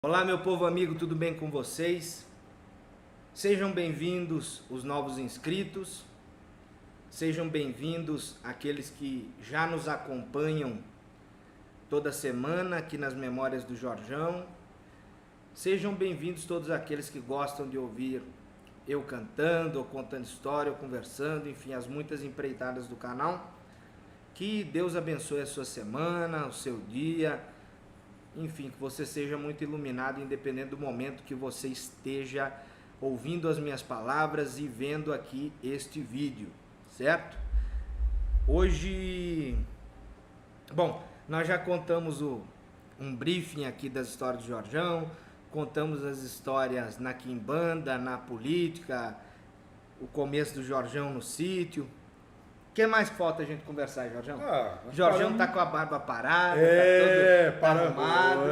Olá, meu povo amigo, tudo bem com vocês? Sejam bem-vindos os novos inscritos, sejam bem-vindos aqueles que já nos acompanham toda semana aqui nas Memórias do Jorjão. Sejam bem-vindos todos aqueles que gostam de ouvir eu cantando, ou contando história, ou conversando, enfim, as muitas empreitadas do canal. Que Deus abençoe a sua semana, o seu dia. Enfim, que você seja muito iluminado, independente do momento que você esteja ouvindo as minhas palavras e vendo aqui este vídeo, certo? Hoje, bom, nós já contamos um briefing aqui das histórias do Jorjão, contamos as histórias na quimbanda, na política, o começo do Jorjão no sítio. O que mais falta a gente conversar, Jorjão? Jorjão tá com a barba parada, tá arrumado.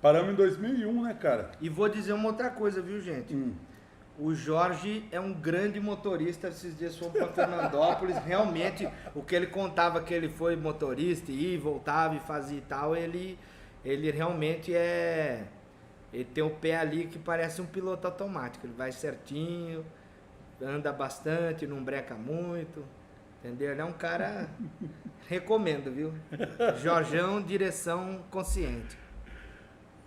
Paramos em 2001, né, cara? E vou dizer uma outra coisa, viu, gente? O Jorge é um grande motorista. Esses dias fomos para Fernandópolis. Realmente, o que ele contava que ele foi motorista e voltava e fazia e tal, ele realmente é... Ele tem o pé ali que parece um piloto automático. Ele vai certinho, anda bastante, não breca muito, entendeu? Ele é um cara, recomendo, viu? Jorjão, direção consciente.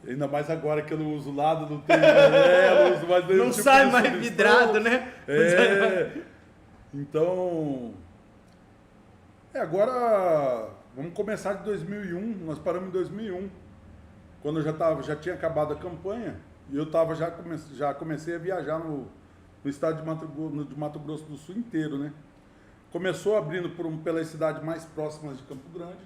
Ainda mais agora que eu não uso lado, não tenho janela, uso mais não tipo sai mais vidrado, né? Então, agora vamos começar de 2001, nós paramos em 2001, quando eu já tinha acabado a campanha, e eu já comecei a viajar no estado de Mato Grosso do Sul inteiro, né? Começou abrindo pelas cidades mais próximas de Campo Grande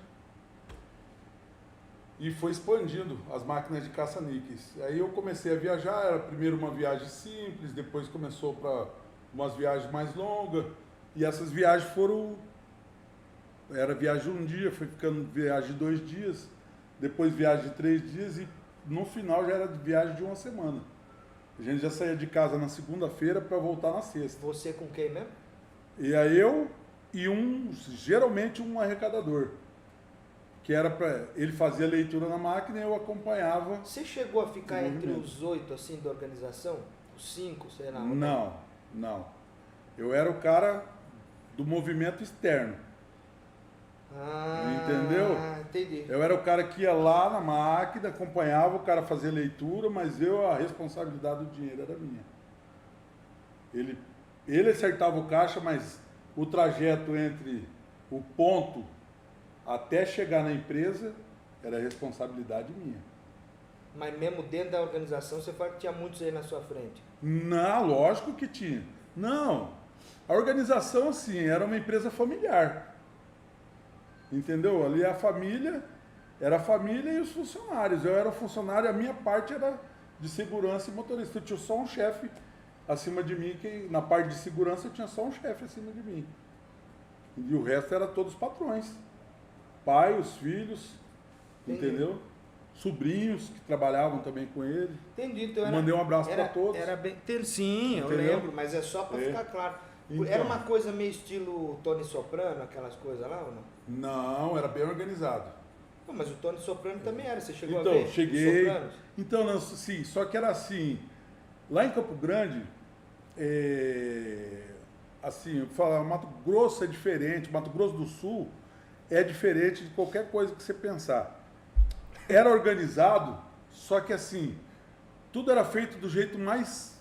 e foi expandindo as máquinas de caça-níqueis. Aí eu comecei a viajar, era primeiro uma viagem simples, depois começou para umas viagens mais longas, e essas viagens era viagem de um dia, foi ficando viagem de 2 dias, depois viagem de 3 dias e no final já era viagem de 1 semana. A gente já saía de casa na segunda-feira para voltar na sexta. Você com quem mesmo? E aí eu e geralmente um arrecadador, que era ele fazia leitura na máquina e eu acompanhava. Você chegou a ficar entre os 8 assim da organização? Os 5, sei lá? Não. Eu era o cara do movimento externo. Entendeu? Entendi. Eu era o cara que ia lá na máquina, acompanhava o cara fazer leitura, mas a responsabilidade do dinheiro era minha. Ele acertava o caixa, mas o trajeto entre o ponto até chegar na empresa era responsabilidade minha. Mas mesmo dentro da organização, você fala que tinha muitos aí na sua frente? Não, lógico que tinha. Não, a organização assim, era uma empresa familiar. Entendeu? Ali era a família e os funcionários. Eu era o funcionário, a minha parte era de segurança e motorista. Eu tinha só um chefe acima de mim, que na parte de segurança eu tinha só um chefe acima de mim. E o resto era todos patrões. Pai, os filhos, entendeu? Sobrinhos que trabalhavam também com ele. Entendi. Então mandei um abraço para todos. Sim, entendeu? Eu lembro, mas é só para ficar claro. Então, era uma coisa meio estilo Tony Soprano, aquelas coisas lá ou não? Não, era bem organizado. Não, mas o Tony Soprano também era, você chegou então, a ver? Cheguei. Então, não, sim, só que era assim, lá em Campo Grande, assim, eu falo, Mato Grosso é diferente, Mato Grosso do Sul é diferente de qualquer coisa que você pensar. Era organizado, só que assim, tudo era feito do jeito mais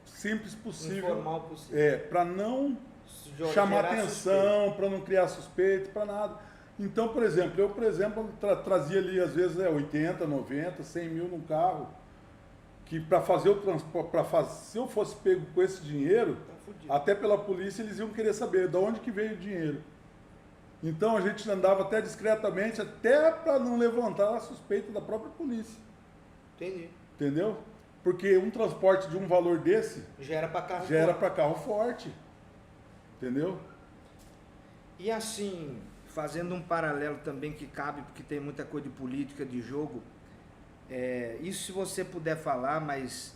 simples possível. Informal possível. Para não chamar atenção, para não criar suspeita, para nada. Então, por exemplo, eu trazia ali às vezes 80, 90, 100 mil num carro, que para fazer o transporte, se eu fosse pego com esse dinheiro, até pela polícia eles iam querer saber de onde que veio o dinheiro. Então a gente andava até discretamente, até para não levantar a suspeita da própria polícia. Entendi. Entendeu? Porque um transporte de um valor desse já era para carro forte. Carro forte. Entendeu? E assim, fazendo um paralelo também que cabe, porque tem muita coisa de política, de jogo, isso se você puder falar, mas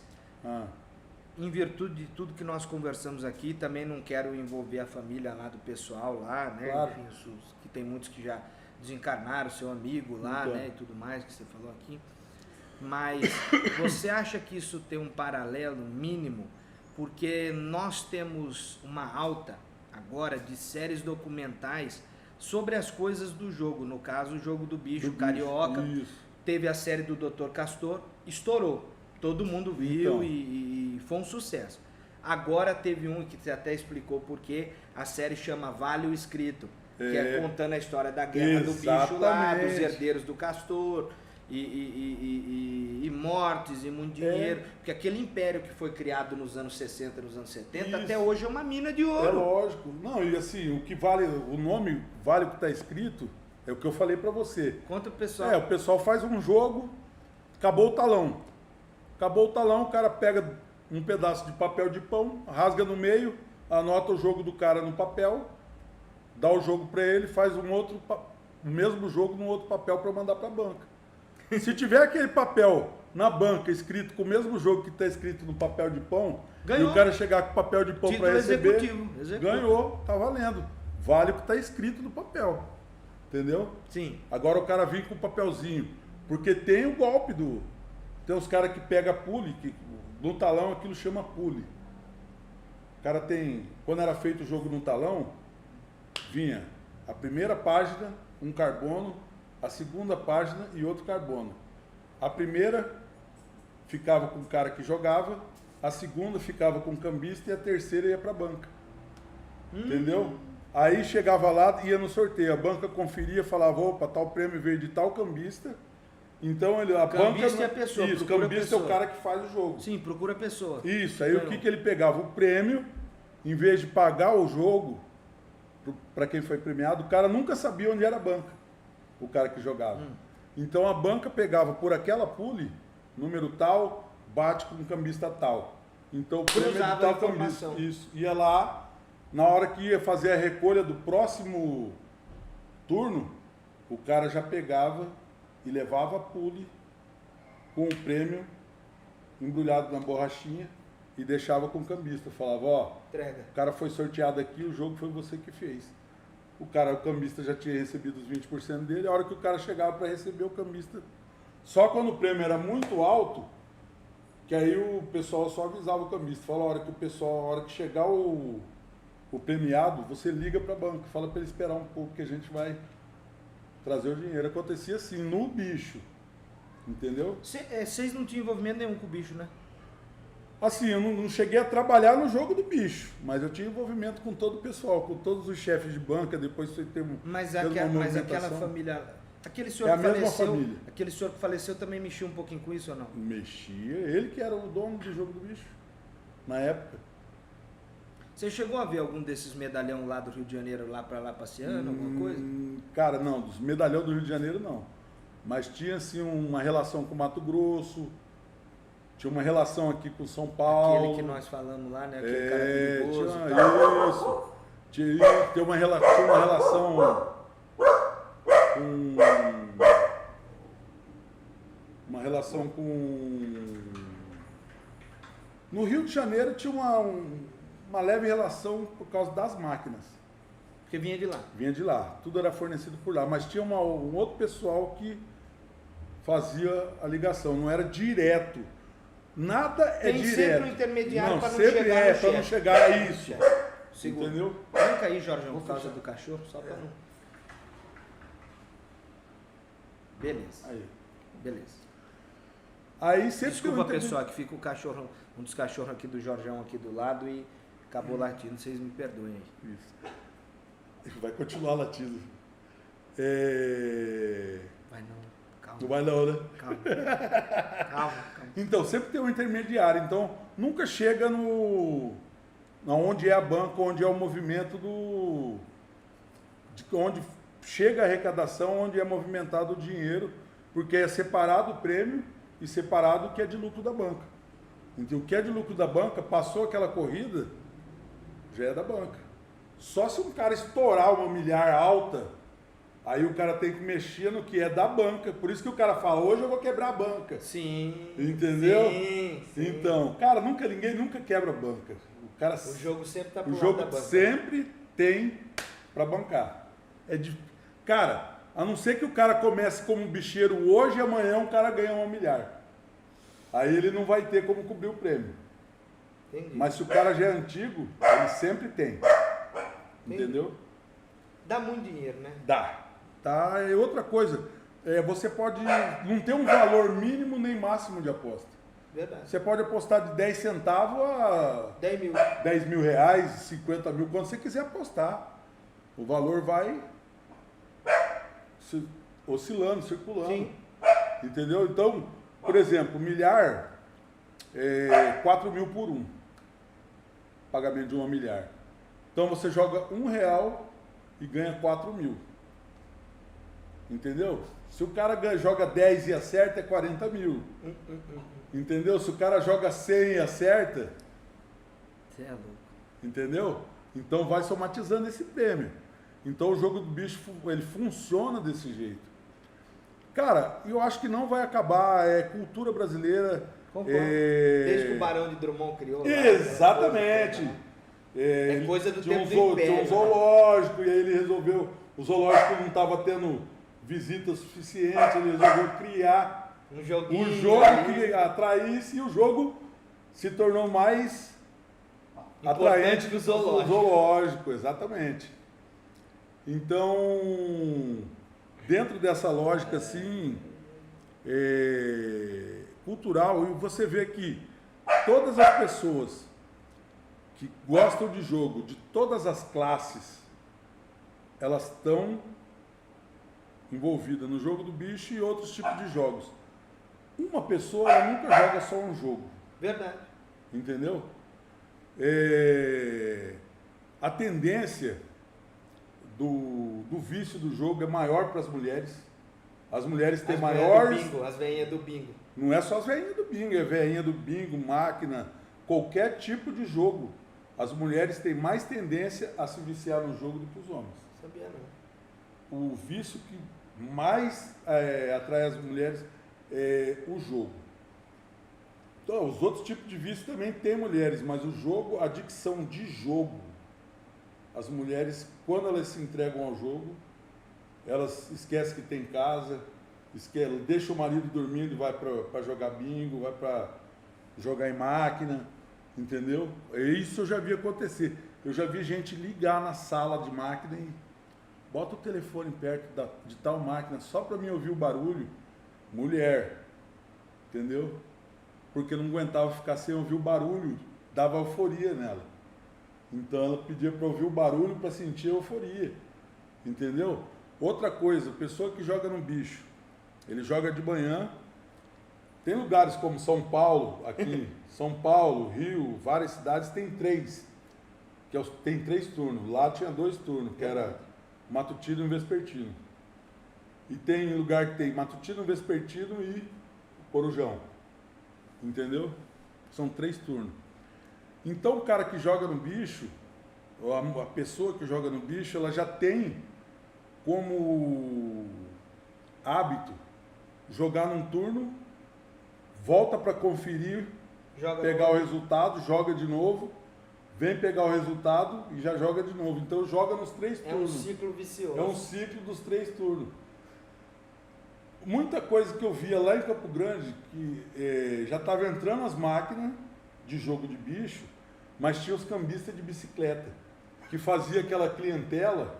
em virtude de tudo que nós conversamos aqui, também não quero envolver a família lá do pessoal lá, né? Claro. Enfim, que tem muitos que já desencarnaram, seu amigo lá, então, né? E tudo mais que você falou aqui. mas você acha que isso tem um paralelo mínimo? Porque nós temos uma alta agora de séries documentais sobre as coisas do jogo, no caso o jogo do bicho carioca, teve a série do Dr. Castor, estourou, todo mundo viu Então. e foi um sucesso. Agora teve um que você até explicou porque a série chama Vale o Escrito, que é contando a história da guerra do bicho lá, dos herdeiros do Castor, e mortes e muito dinheiro, porque aquele império que foi criado nos anos 60, nos anos 70, até hoje é uma mina de ouro. É lógico. Não, e assim, o que vale, o nome vale o que está escrito, é o que eu falei para você. Conta pro pessoal. O pessoal faz um jogo, acabou o talão. Acabou o talão, o cara pega um pedaço de papel de pão, rasga no meio, anota o jogo do cara no papel, dá o jogo para ele, faz o mesmo jogo num outro papel para mandar para a banca. Se tiver aquele papel na banca escrito com o mesmo jogo que está escrito no papel de pão, ganhou. E o cara chegar com o papel de pão para receber, executivo. Ganhou, tá valendo. Vale o que está escrito no papel. Entendeu? Sim. Agora o cara vir com o papelzinho, porque tem o golpe do... Tem uns caras que pega pule, que no talão aquilo chama pule. O cara tem... Quando era feito o jogo no talão, vinha a primeira página, um carbono, a segunda página e outro carbono. A primeira ficava com o cara que jogava, a segunda ficava com o cambista e a terceira ia para a banca. Entendeu? Aí chegava lá, ia no sorteio, a banca conferia, falava, opa, tal prêmio veio de tal cambista. Então a cambista banca... é a pessoa, isso, procura cambista a pessoa. É o cara que faz o jogo. Sim, procura a pessoa. Isso, aí o que ele pegava? O prêmio, em vez de pagar o jogo para quem foi premiado, o cara nunca sabia onde era a banca, o cara que jogava. Então a banca pegava por aquela pule, número tal, bate com um cambista tal. Então o prêmio é de tal cambista. Isso, ia lá, na hora que ia fazer a recolha do próximo turno, o cara já pegava e levava a pule com o prêmio embrulhado na borrachinha e deixava com o cambista. Falava, ó, entrega. O cara foi sorteado aqui, o jogo foi você que fez. O cambista já tinha recebido os 20% dele, a hora que o cara chegava para receber o cambista, só quando o prêmio era muito alto, que aí o pessoal só avisava o cambista, fala, a hora que chegar o premiado, você liga para a banca, fala para ele esperar um pouco que a gente vai trazer o dinheiro. Acontecia assim, no bicho, entendeu? Vocês não tinham envolvimento nenhum com o bicho, né? Assim, eu não cheguei a trabalhar no jogo do bicho, mas eu tinha envolvimento com todo o pessoal, com todos os chefes de banca, depois foi ter um... Mas aquela família... Aquele senhor é a que mesma faleceu, família. Aquele senhor que faleceu também mexia um pouquinho com isso ou não? Mexia, ele que era o dono do jogo do bicho, na época. Você chegou a ver algum desses medalhão lá do Rio de Janeiro, lá pra lá passeando, alguma coisa? Cara, não, dos medalhão do Rio de Janeiro não. Mas tinha assim uma relação com Mato Grosso, tinha uma relação aqui com São Paulo. Aquele que nós falamos lá, né? Aquele cara perigoso. Isso. Tinha uma relação com... Uma relação com... No Rio de Janeiro tinha uma leve relação por causa das máquinas. Porque vinha de lá. Vinha de lá. Tudo era fornecido por lá. Mas tinha um outro pessoal que fazia a ligação. Não era direto. Nada é Tem direto. sempre um intermediário para não sempre chegar é, no para não chefe. chegar a isso. Segura. Entendeu? Fica aí, Jorgeão, por causa do cachorro, só para não... Beleza. Beleza. Aí sempre desculpa, pessoal, que fica o cachorro, um dos cachorros aqui do Jorgeão aqui do lado e acabou latindo, vocês me perdoem aí. Isso. Vai continuar latindo. Vai não, calma. Não vai não, né? Calma. Então, sempre tem um intermediário. Então, nunca chega onde é a banca, onde é o movimento onde chega a arrecadação, onde é movimentado o dinheiro, porque é separado o prêmio e separado o que é de lucro da banca. Então, o que é de lucro da banca, passou aquela corrida, já é da banca. Só se um cara estourar uma milhar alta, aí o cara tem que mexer no que é da banca. Por isso que o cara fala, hoje eu vou quebrar a banca. Sim. Entendeu? Sim. Então, cara, ninguém nunca quebra a banca. O jogo sempre tá pro O lado jogo da banca. sempre tem para bancar. Cara, a não ser que o cara comece como um bicheiro hoje e amanhã um cara ganha uma milhar. Aí ele não vai ter como cobrir o prêmio. Entendi. Mas se o cara já é antigo, ele sempre tem. Entendeu? Dá muito dinheiro, né? Dá. Tá? E outra coisa, você pode não ter um valor mínimo nem máximo de aposta. Verdade. Você pode apostar de 10 centavos a 10 mil. 10 mil reais, 50 mil, quando você quiser apostar. O valor vai oscilando, circulando. Sim. Entendeu? Então, por exemplo, milhar, 4 mil por um. Pagamento de 1 milhar. Então você joga R$1 e ganha 4 mil. Entendeu? Se o cara joga 10 e acerta, é 40 mil. Entendeu? Se o cara joga 100 e acerta... Você é louco. Entendeu? Então vai somatizando esse prêmio. Então o jogo do bicho, ele funciona desse jeito. Cara, eu acho que não vai acabar. É cultura brasileira. Desde que o Barão de Drummond criou. Exatamente. Coisa do tinha tempo do Império. Tinha um zoológico, e aí ele resolveu... O zoológico não estava tendo visita suficiente, ele resolveu criar um joguinho, um jogo que atraísse, e o jogo se tornou mais atraente que o zoológico. Exatamente. Então, dentro dessa lógica assim, cultural, e você vê que todas as pessoas que gostam de jogo, de todas as classes, elas estão envolvidas no jogo do bicho e outros tipos de jogos. Uma pessoa, ela nunca joga só um jogo. Verdade. Entendeu? A tendência do vício do jogo é maior para as mulheres. As mulheres têm maiores... As veinhas do bingo. Não é só as veinhas do bingo, é veinha do bingo, máquina, qualquer tipo de jogo. As mulheres têm mais tendência a se viciar no jogo do que os homens. Sabia não. O vício que mais atrai as mulheres é o jogo. Então, os outros tipos de vício também tem mulheres, mas o jogo, a adicção de jogo, as mulheres, quando elas se entregam ao jogo, elas esquecem que tem casa, deixa o marido dormindo e vai para jogar bingo, vai para jogar em máquina, entendeu? Isso eu já vi acontecer. Eu já vi gente ligar na sala de máquina e bota o telefone perto de tal máquina só para mim ouvir o barulho. Mulher, entendeu? Porque não aguentava ficar sem ouvir o barulho, dava euforia nela. Então ela pedia para ouvir o barulho para sentir a euforia, entendeu? Outra coisa, pessoa que joga no bicho, ele joga de manhã. Tem lugares como São Paulo, aqui, São Paulo, Rio, várias cidades tem 3, tem 3 turnos. Lá tinha 2 turnos, que era matutino e vespertino. E tem lugar que tem matutino, vespertino e corujão. Entendeu? São 3 turnos. Então o cara que joga no bicho, ou a pessoa que joga no bicho, ela já tem como hábito jogar num turno, volta para conferir, pegar o resultado, joga de novo, vem pegar o resultado e já joga de novo. Então joga nos 3 turnos. É um ciclo vicioso. É um ciclo dos 3 turnos. Muita coisa que eu via lá em Campo Grande, que já estava entrando as máquinas de jogo de bicho, mas tinha os cambistas de bicicleta, que fazia aquela clientela,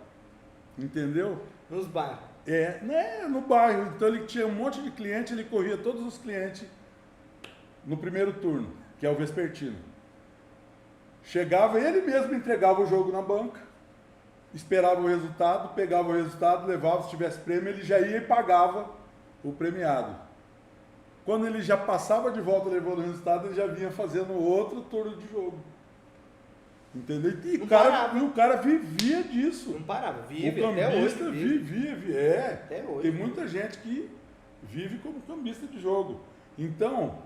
entendeu? Nos bairros. No bairro. Então ele tinha um monte de cliente, ele corria todos os clientes no primeiro turno, que é o vespertino. Chegava, ele mesmo entregava o jogo na banca, esperava o resultado, pegava o resultado, levava, se tivesse prêmio, ele já ia e pagava o premiado. Quando ele já passava de volta levando o resultado, ele já vinha fazendo outro turno de jogo. Entendeu? E o cara vivia disso. Não parava, vive o até hoje. cambista vive. Até hoje. Tem muita gente que vive como cambista de jogo. Então,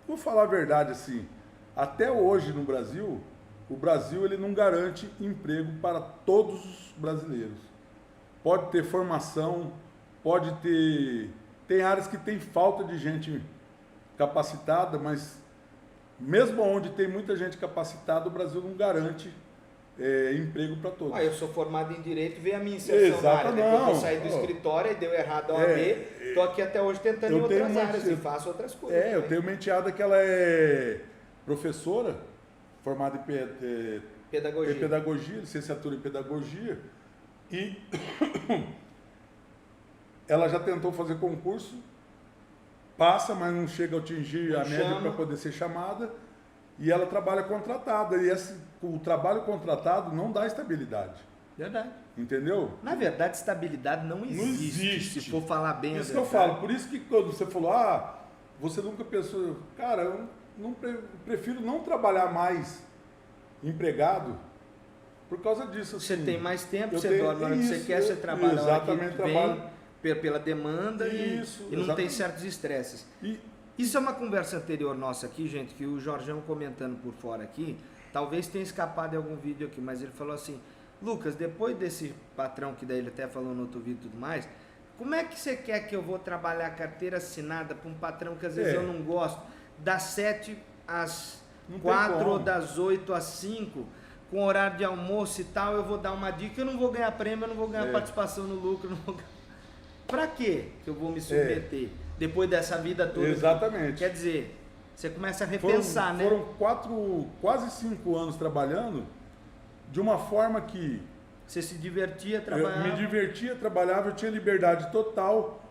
vou falar a verdade assim, até hoje no Brasil, o Brasil ele não garante emprego para todos os brasileiros. Pode ter formação, pode ter... Tem áreas que tem falta de gente capacitada, mas mesmo onde tem muita gente capacitada, o Brasil não garante emprego para todos. Eu sou formado em Direito, veio a minha inserção na área. Depois que eu saí do escritório e deu errado a OAB, estou aqui até hoje tentando em outras áreas e faço outras coisas. Eu tenho uma enteada que ela é professora, formada em pedagogia, licenciatura em pedagogia, e ela já tentou fazer concurso, passa, mas não chega a atingir a média para poder ser chamada, e ela trabalha contratada, e o trabalho contratado não dá estabilidade. Verdade. Entendeu? Na verdade, estabilidade não existe. Se for falar bem, isso que eu falo. Por isso que quando você falou, você nunca pensou, cara, eu prefiro não trabalhar mais empregado por causa disso. Assim, você tem mais tempo, você dorme na hora que você quer, você trabalha exatamente, pela demanda e não tem certos estresses. Isso é uma conversa anterior nossa aqui, gente, que o Jorjão comentando por fora aqui, talvez tenha escapado em algum vídeo aqui, mas ele falou assim, Lucas, depois desse patrão que daí ele até falou no outro vídeo e tudo mais, como é que você quer que eu vou trabalhar carteira assinada para um patrão que às vezes eu não gosto, das 7 às 4 ou das 8 às 5, com horário de almoço e tal, eu vou dar uma dica, eu não vou ganhar prêmio, eu não vou ganhar participação no lucro, não vou... Pra quê que eu vou me submeter depois dessa vida toda? Exatamente. Quer dizer, você começa a repensar, né? Foram quase 5 anos trabalhando de uma forma que... Você se divertia, trabalhava? Eu me divertia, trabalhava, eu tinha liberdade total.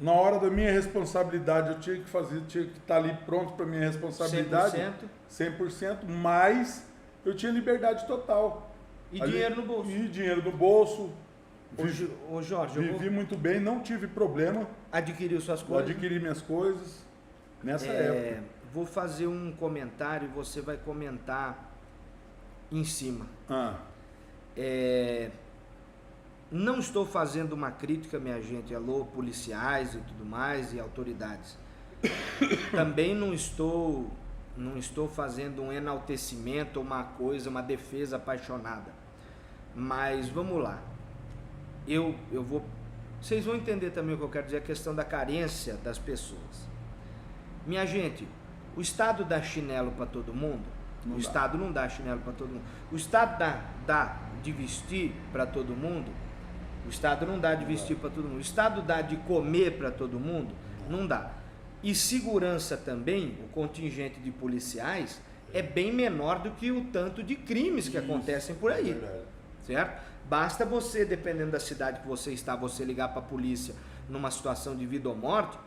Na hora da minha responsabilidade, eu tinha que estar ali pronto para minha responsabilidade. 100%, mas eu tinha liberdade total. E dinheiro no bolso. E dinheiro no bolso. Ô Jorge, vivi muito bem, não tive problema. Adquiriu suas coisas? Adquiri minhas coisas nessa época. Vou fazer um comentário e você vai comentar em cima. Não estou fazendo uma crítica, minha gente, alô, policiais e tudo mais, e autoridades. Também não estou fazendo um enaltecimento, uma coisa, uma defesa apaixonada. Mas vamos lá. Vocês vão entender também o que eu quero dizer, a questão da carência das pessoas. Minha gente, o Estado dá chinelo para todo mundo? O Estado não dá chinelo para todo mundo. O Estado dá de vestir para todo mundo? O Estado não dá de vestir para todo mundo. O Estado dá de comer para todo mundo? Não dá. E segurança também, o contingente de policiais é bem menor do que o tanto de crimes que acontecem por aí. Certo? Basta você, dependendo da cidade que você está, você ligar para a polícia numa situação de vida ou morte,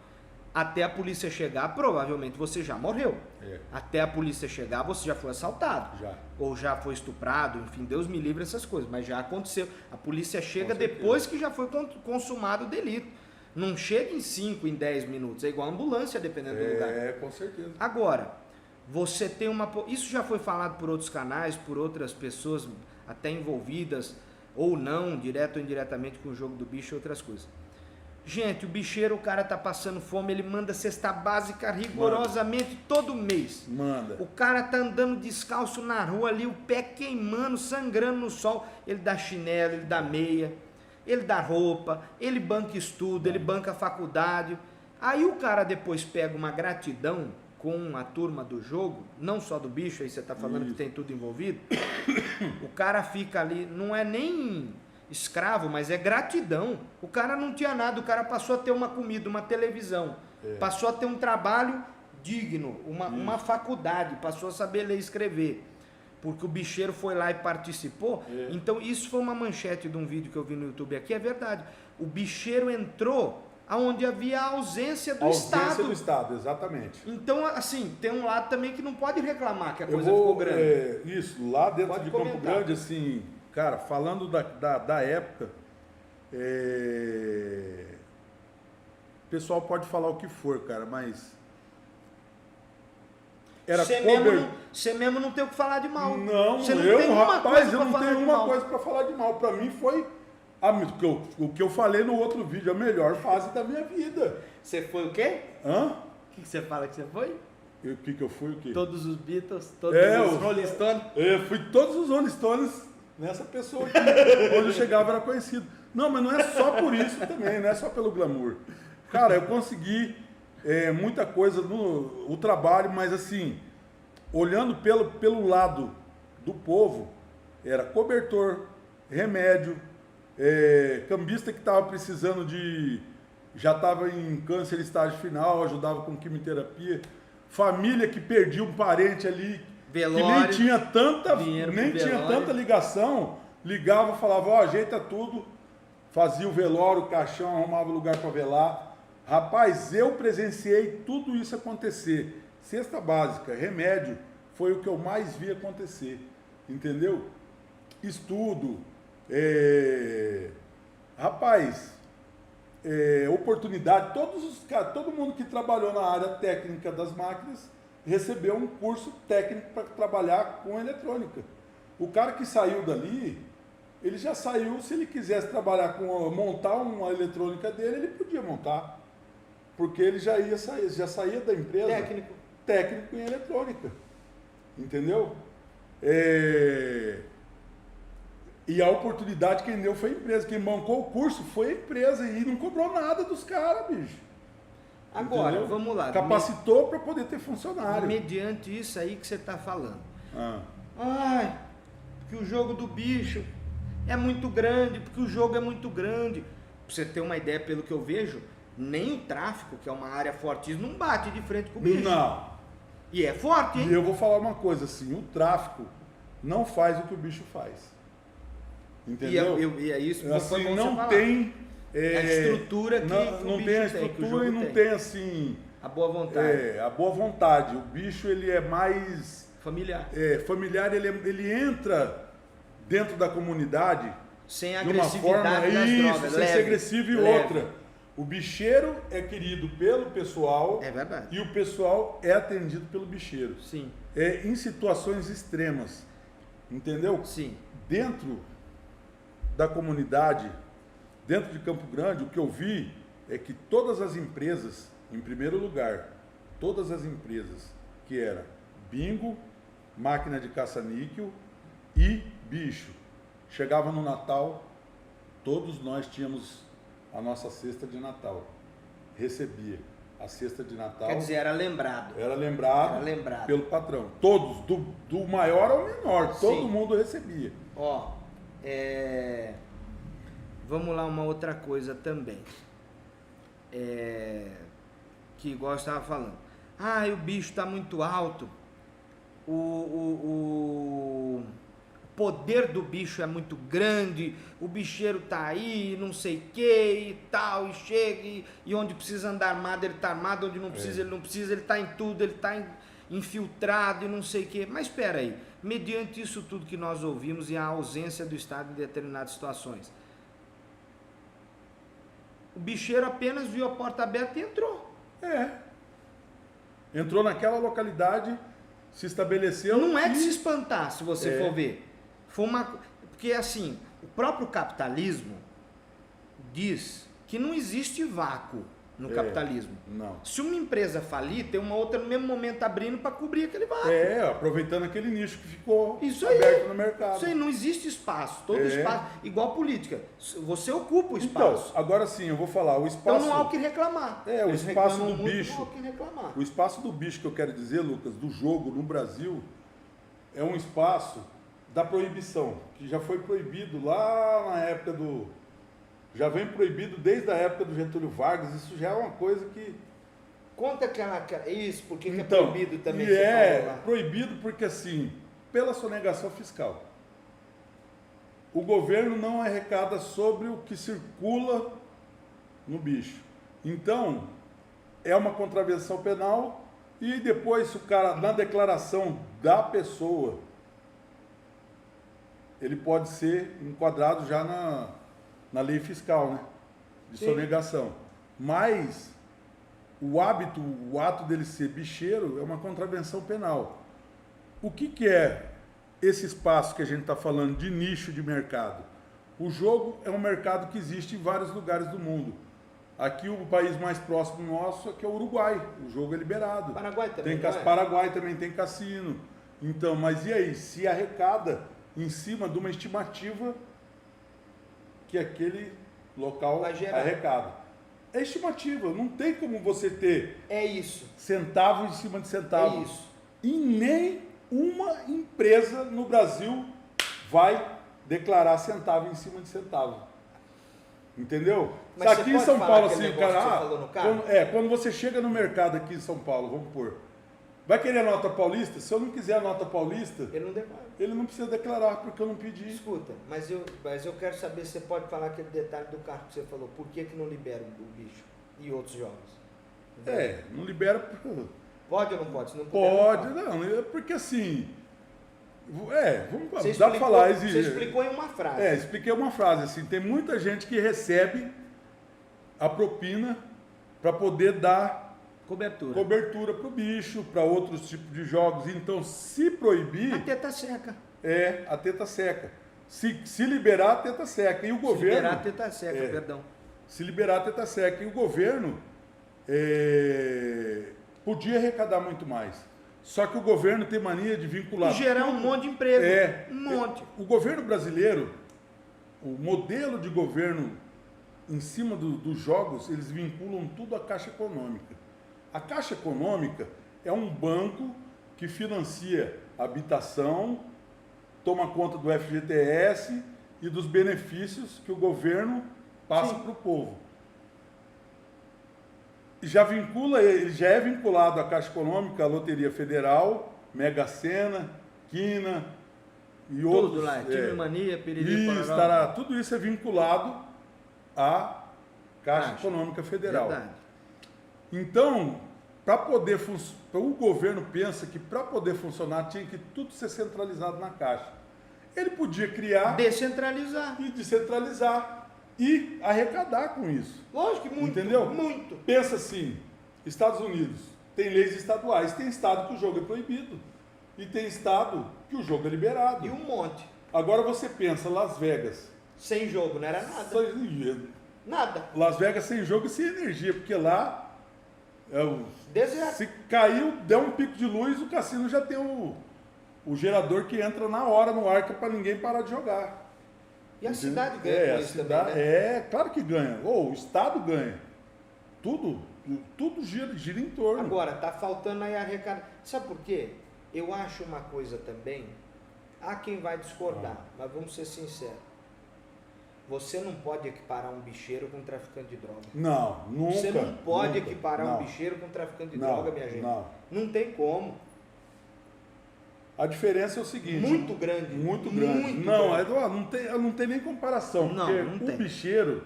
até a polícia chegar, provavelmente você já morreu. Até a polícia chegar, você já foi assaltado. Ou já foi estuprado, enfim, Deus me livre essas coisas, mas já aconteceu. A polícia chega depois que já foi consumado o delito. Não chega em 5, em 10 minutos. É igual a ambulância, dependendo do lugar. Com certeza. Agora, você tem uma... Isso já foi falado por outros canais, por outras pessoas até envolvidas, ou não, direto ou indiretamente com o jogo do bicho e outras coisas. Gente, o bicheiro, o cara tá passando fome, ele manda cesta básica rigorosamente todo mês. O cara tá andando descalço na rua ali, o pé queimando, sangrando no sol. Ele dá chinelo, ele dá meia, ele dá roupa, ele banca estudo, ele banca faculdade. Aí o cara depois pega uma gratidão com a turma do jogo, não só do bicho, aí você tá falando que tem tudo envolvido. O cara fica ali, não é nem escravo, mas é gratidão. O cara não tinha nada, o cara passou a ter uma comida, uma televisão, passou a ter um trabalho digno, uma faculdade, passou a saber ler e escrever, porque o bicheiro foi lá e participou. Então isso foi uma manchete de um vídeo que eu vi no YouTube aqui, é verdade. O bicheiro entrou aonde havia a ausência do Estado. Ausência do Estado, exatamente. Então, assim, tem um lado também que não pode reclamar que a coisa ficou grande. Isso, lá dentro de Campo Grande, assim, cara, falando da época, o pessoal pode falar o que for, cara, mas... Você mesmo não tem o que falar de mal. Não, você não eu tem não tenho uma coisa para falar de mal. Para mim foi o que eu falei no outro vídeo, a melhor fase da minha vida. Você foi o quê? O que você fala que você foi? O que eu fui o quê? Todos os Beatles, todos os Rolling Stones? Eu fui todos os Rolling Stones nessa pessoa aqui. Onde eu chegava era conhecido. Não, mas não é só por isso também, não é só pelo glamour. Cara, eu consegui muita coisa no trabalho, mas assim, olhando pelo lado do povo, era cobertor, remédio, cambista que estava precisando já estava em câncer estágio final, ajudava com quimioterapia, família que perdia um parente ali, velório, que nem tinha tanta ligação, ligava, falava, ó, ajeita tudo, fazia o velório, o caixão, arrumava lugar para velar. Rapaz, eu presenciei tudo isso acontecer. Cesta básica, remédio, foi o que eu mais vi acontecer, entendeu? Estudo, rapaz, oportunidade, todo mundo que trabalhou na área técnica das máquinas recebeu um curso técnico para trabalhar com eletrônica. O cara que saiu dali, ele já saiu, se ele quisesse trabalhar montar uma eletrônica dele, ele podia montar, porque ele já saía da empresa técnico em eletrônica, entendeu? E a oportunidade quem deu foi a empresa. Quem bancou o curso foi a empresa e não cobrou nada dos caras, bicho. Agora, entendeu? vamos lá. Capacitou para poder ter funcionário. Mediante isso aí que você está falando. Ah. Que o jogo do bicho é muito grande, porque o jogo é muito grande. Pra você ter uma ideia, pelo que eu vejo, nem o tráfico, que é uma área fortíssima, não bate de frente com o bicho. Não. E é forte, hein? E eu vou falar uma coisa assim, o tráfico não faz o que o bicho faz. Entendeu? E é isso, assim, não tem a estrutura que não tem a estrutura e não tem assim a boa vontade. A boa vontade. O bicho ele é mais familiar. Familiar, ele entra dentro da comunidade sem a de uma forma das drogas, sem ser agressivo e leve. outra. O bicheiro é querido pelo pessoal. É verdade. E o pessoal é atendido pelo bicheiro. Sim. Em situações extremas. Entendeu? Sim. Dentro da comunidade, dentro de Campo Grande, o que eu vi é que todas as empresas, em primeiro lugar, todas as empresas que era bingo, máquina de caça-níquel e bicho, chegava no Natal, todos nós tínhamos a nossa cesta de Natal, recebia a cesta de Natal. Quer dizer, era lembrado. Era lembrado pelo patrão. Todos, do maior ao menor, todo mundo recebia. Ó, vamos lá, uma outra coisa também. Que igual eu estava falando. O bicho está muito alto. O poder do bicho é muito grande. O bicheiro tá aí, não sei o que e tal, e chega, e onde precisa andar armado, ele tá armado, onde não precisa, ele não precisa, ele tá em tudo, ele tá infiltrado e não sei o que. Mas espera aí, mediante isso tudo que nós ouvimos e a ausência do Estado em determinadas situações, o bicheiro apenas viu a porta aberta e entrou. Entrou naquela localidade, se estabeleceu. Não é de se espantar, se você for ver. Porque assim, o próprio capitalismo diz que não existe vácuo no capitalismo. Não. Se uma empresa falir, tem uma outra no mesmo momento abrindo para cobrir aquele vácuo. Aproveitando aquele nicho que ficou Isso aberto no mercado. Isso aí, não existe espaço. Todo espaço, igual política. Você ocupa o espaço. Então, agora sim, eu vou falar, o espaço... Então não há o que reclamar. O espaço do bicho. Não há o que reclamar. O espaço do bicho que eu quero dizer, Lucas, do jogo no Brasil, é um espaço da proibição, que já foi proibido lá na época já vem proibido desde a época do Getúlio Vargas, isso já é uma coisa que... Conta isso, porque é proibido também. Proibido porque assim, pela sonegação fiscal. O governo não arrecada sobre o que circula no bicho. Então, é uma contravenção penal e depois se o cara, na declaração da pessoa, ele pode ser enquadrado já na lei fiscal, né? De sonegação. Mas o ato dele ser bicheiro é uma contravenção penal. O que é esse espaço que a gente está falando de nicho de mercado? O jogo é um mercado que existe em vários lugares do mundo. Aqui o país mais próximo nosso é que é o Uruguai. O jogo é liberado. Paraguai também. Paraguai também tem cassino. Então, mas e aí? Se arrecada em cima de uma estimativa que aquele local arrecada. É estimativa, não tem como você ter centavo em cima de centavo. É isso. E nem uma empresa no Brasil vai declarar centavo em cima de centavo. Entendeu? Mas Aqui em São Paulo, assim, o cara. Que você falou no carro? Quando você chega no mercado aqui em São Paulo, vamos pôr. Vai querer a nota paulista? Se eu não quiser a nota paulista, Ele não declara. ele não precisa declarar, porque eu não pedi. Escuta, mas eu quero saber se você pode falar aquele detalhe do carro que você falou. Por que não libera o bicho e outros jogos? Não libera. Pode ou não pode? Se não puder, Pode, não. não, porque assim. Vamos Você dá pra falar. Você explicou em uma frase. Expliquei uma frase assim. Tem muita gente que recebe a propina para poder dar cobertura para o bicho, para outros tipos de jogos. Então, se proibir. A teta seca. A teta seca. Se liberar, a teta seca. E o governo. Se liberar a teta seca, perdão. Se liberar a teta seca. E o governo podia arrecadar muito mais. Só que o governo tem mania de vincular. E gerar um monte de emprego. Um monte. O governo brasileiro, o modelo de governo em cima dos jogos, eles vinculam tudo à Caixa Econômica. A Caixa Econômica é um banco que financia habitação, toma conta do FGTS e dos benefícios que o governo passa para o povo. Ele já é vinculado à Caixa Econômica, à Loteria Federal, Mega Sena, Quina e outros. Tudo lá, Time Mania, Piriri, tudo isso é vinculado à Caixa Econômica Federal. Verdade. Então, o governo pensa que para poder funcionar tinha que tudo ser centralizado na Caixa. Ele podia criar... Descentralizar. E descentralizar. E arrecadar com isso. Lógico que muito. Entendeu? Muito. Pensa assim, Estados Unidos tem leis estaduais, tem estado que o jogo é proibido. E tem estado que o jogo é liberado. E um monte. Agora você pensa, Las Vegas. Sem jogo, não era nada. Nada. Las Vegas sem jogo e sem energia, porque lá... Deserto. Se caiu, der um pico de luz, o cassino já tem o gerador que entra na hora no ar, que é para ninguém parar de jogar. E a cidade ganha com isso também, né? Claro que ganha. O Estado ganha. Tudo gira em torno. Agora, tá faltando aí arrecadar. Sabe por quê? Eu acho uma coisa também, há quem vai discordar, mas vamos ser sinceros. Você não pode equiparar um bicheiro com um traficante de droga. Não, nunca. Você não pode nunca, equiparar não. um bicheiro com um traficante de droga, minha gente. Não tem como. A diferença é o seguinte. Muito grande. Muito grande. Muito não, grande. Não tem nem comparação. Não, porque não o tem. bicheiro,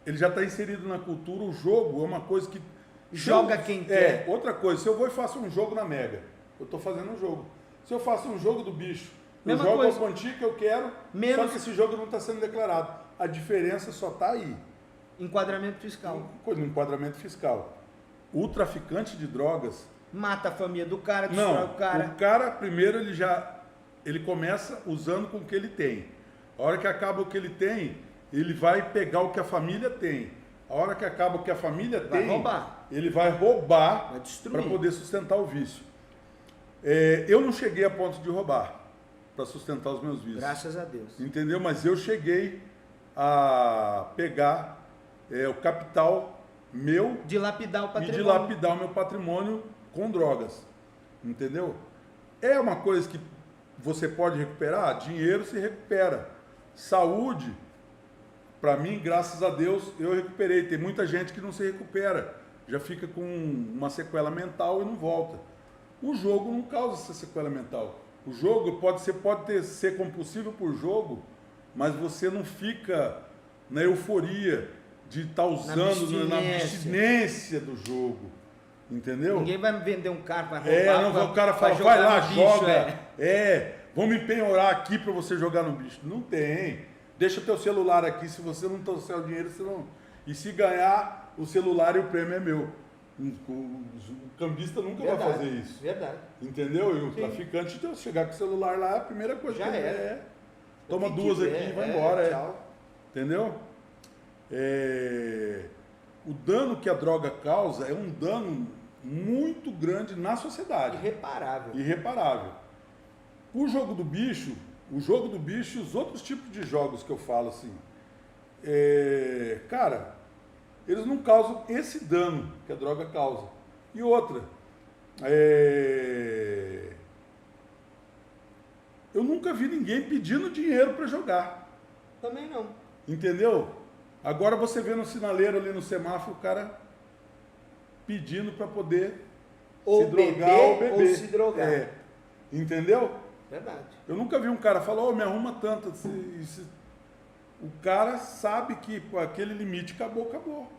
ele já está inserido na cultura. O jogo é uma coisa que... Joga quem quer. Outra coisa, se eu vou e faço um jogo na Mega, eu estou fazendo um jogo. Se eu faço um jogo do bicho, eu jogo a quantia que eu quero, só que esse jogo não está sendo declarado. A diferença só está aí. Enquadramento fiscal. No enquadramento fiscal. O traficante de drogas... Mata a família do cara, destrói o cara. O cara, primeiro, ele começa usando com o que ele tem. A hora que acaba o que ele tem, ele vai pegar o que a família tem. A hora que acaba o que a família tem, ele vai roubar para poder sustentar o vício. Eu não cheguei a ponto de roubar para sustentar os meus vícios. Graças a Deus. Entendeu? Mas eu cheguei a pegar o capital meu... Dilapidar o patrimônio. E dilapidar o meu patrimônio com drogas. Entendeu? É uma coisa que você pode recuperar? Dinheiro se recupera. Saúde, para mim, graças a Deus, eu recuperei. Tem muita gente que não se recupera. Já fica com uma sequela mental e não volta. O jogo não causa essa sequela mental. O jogo pode ser compulsivo por jogo, mas você não fica na euforia de estar usando na abstinência do jogo. Entendeu? Ninguém vai me vender um carro para roubar. O cara fala, vai lá, joga. Vamos me penhorar aqui para você jogar no bicho. Não tem. Deixa teu celular aqui, se você não trouxer o dinheiro, você não... E se ganhar o celular e o prêmio é meu. O cambista nunca vai fazer isso. Verdade. Entendeu? E o traficante, se chegar com o celular lá, a primeira coisa já que ele é. Toma duas aqui e vai embora. Tchau. Entendeu? O dano que a droga causa é um dano muito grande na sociedade. Irreparável. O jogo do bicho e os outros tipos de jogos que eu falo assim, cara, eles não causam esse dano que a droga causa. E outra, eu nunca vi ninguém pedindo dinheiro para jogar. Também não. Entendeu? Agora você vê no sinaleiro ali no semáforo o cara pedindo para poder Ou se drogar beber ou beber. ou se drogar. É. Entendeu? Verdade. Eu nunca vi um cara falar, me arruma tanto. O cara sabe que aquele limite acabou.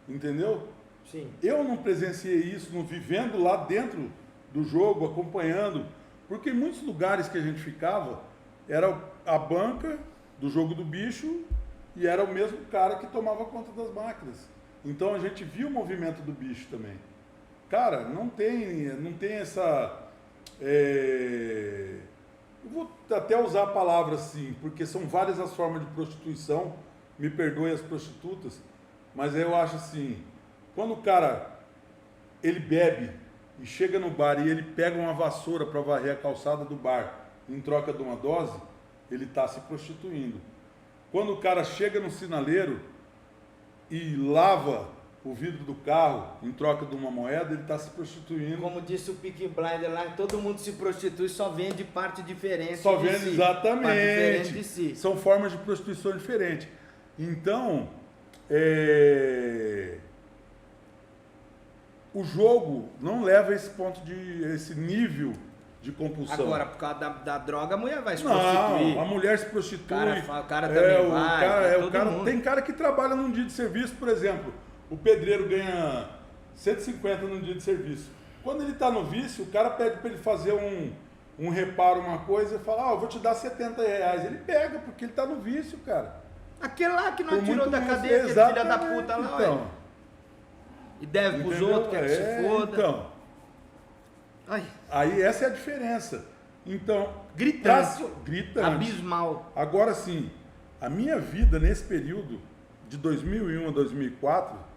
Entendeu? Sim. Eu não presenciei isso, não vivendo lá dentro do jogo, acompanhando, porque em muitos lugares que a gente ficava, era a banca do jogo do bicho e era o mesmo cara que tomava conta das máquinas. Então a gente viu o movimento do bicho também. Cara, não tem essa... Eu vou até usar a palavra assim, porque são várias as formas de prostituição, me perdoe as prostitutas, mas eu acho assim, quando o cara, ele bebe e chega no bar e ele pega uma vassoura para varrer a calçada do bar em troca de uma dose, ele está se prostituindo. Quando o cara chega no sinaleiro e lava o vidro do carro em troca de uma moeda, ele está se prostituindo. Como disse o Peaky Blinder lá, todo mundo se prostitui, só vende parte diferente Só de vende, si. exatamente. Parte diferente de si. São formas de prostituição diferentes. Então, o jogo não leva a esse nível de compulsão. Agora, por causa da droga, a mulher vai se Não, prostituir. a mulher se prostitui. O cara também vai. Todo mundo. Tem cara que trabalha num dia de serviço, por exemplo. O pedreiro ganha 150 num dia de serviço. Quando ele está no vício, o cara pede para ele fazer um reparo, uma coisa, e fala, eu vou te dar R$70. Ele pega, porque ele está no vício, cara. Aquele lá que não Por tirou muito da mais- cadeia, aquele filho da puta lá, então, olha. E deve pros entendeu? outros, quer que se foda. Então, Ai, aí essa é a diferença. Então, gritante. gritante. Abismal. Agora sim, a minha vida nesse período, de 2001 a 2004,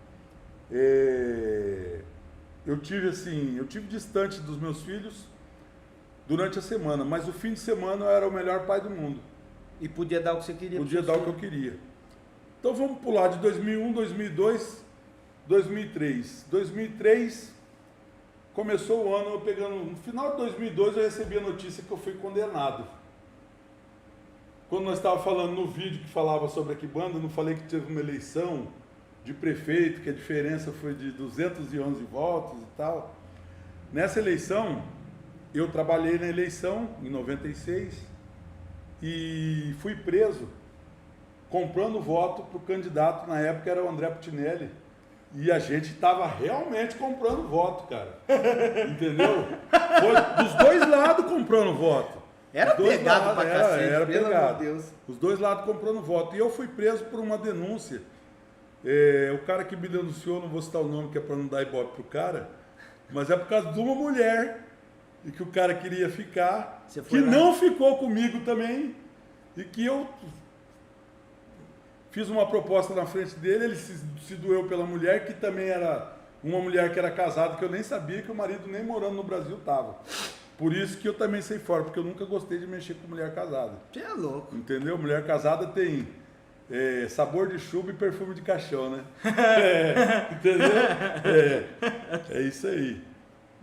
eu tive distante dos meus filhos durante a semana, mas o fim de semana eu era o melhor pai do mundo. E podia dar o que você queria. Podia dar o que eu queria. Então vamos pular de 2001, 2002, 2003. 2003 começou o ano, no final de 2002 eu recebi a notícia que eu fui condenado. Quando nós estávamos falando no vídeo que falava sobre a Quibanda, eu não falei que teve uma eleição de prefeito, que a diferença foi de 211 votos e tal. Nessa eleição, eu trabalhei na eleição, em 96, e fui preso comprando voto para o candidato, na época era o André Putinelli, e a gente estava realmente comprando voto, cara. Entendeu? Foi dos dois lados comprando voto. Era pegado pra cacete, era pelo pegado. amor de Deus. Os dois lados comprando voto. E eu fui preso por uma denúncia. O cara que me denunciou, não vou citar o nome, que é para não dar ibope pro cara, mas é por causa de uma mulher e que o cara queria ficar, que lá? não ficou comigo também, e que eu fiz uma proposta na frente dele, ele se doeu pela mulher, que também era uma mulher que era casada, que eu nem sabia que o marido nem morando no Brasil estava. Por isso que eu também saí fora, porque eu nunca gostei de mexer com mulher casada. Você é louco. Entendeu? Mulher casada tem sabor de chumbo e perfume de caixão, né? Entendeu? É isso aí.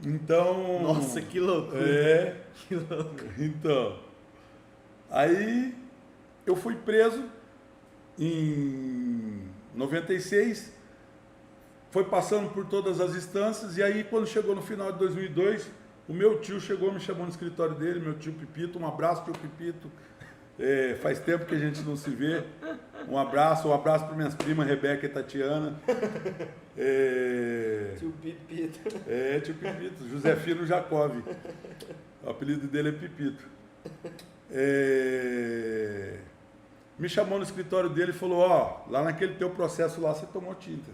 Então... Nossa, que loucura. Que loucura. Então, aí eu fui preso em 96, foi passando por todas as instâncias, e aí quando chegou no final de 2002, o meu tio chegou, me chamou no escritório dele, meu tio Pipito, um abraço, tio Pipito. Faz tempo que a gente não se vê. Um abraço para minhas primas Rebeca e Tatiana. Tio Pipito. Tio Pipito, Josefino Jacob. O apelido dele é Pipito. Me chamou no escritório dele e falou, lá naquele teu processo lá você tomou tinta.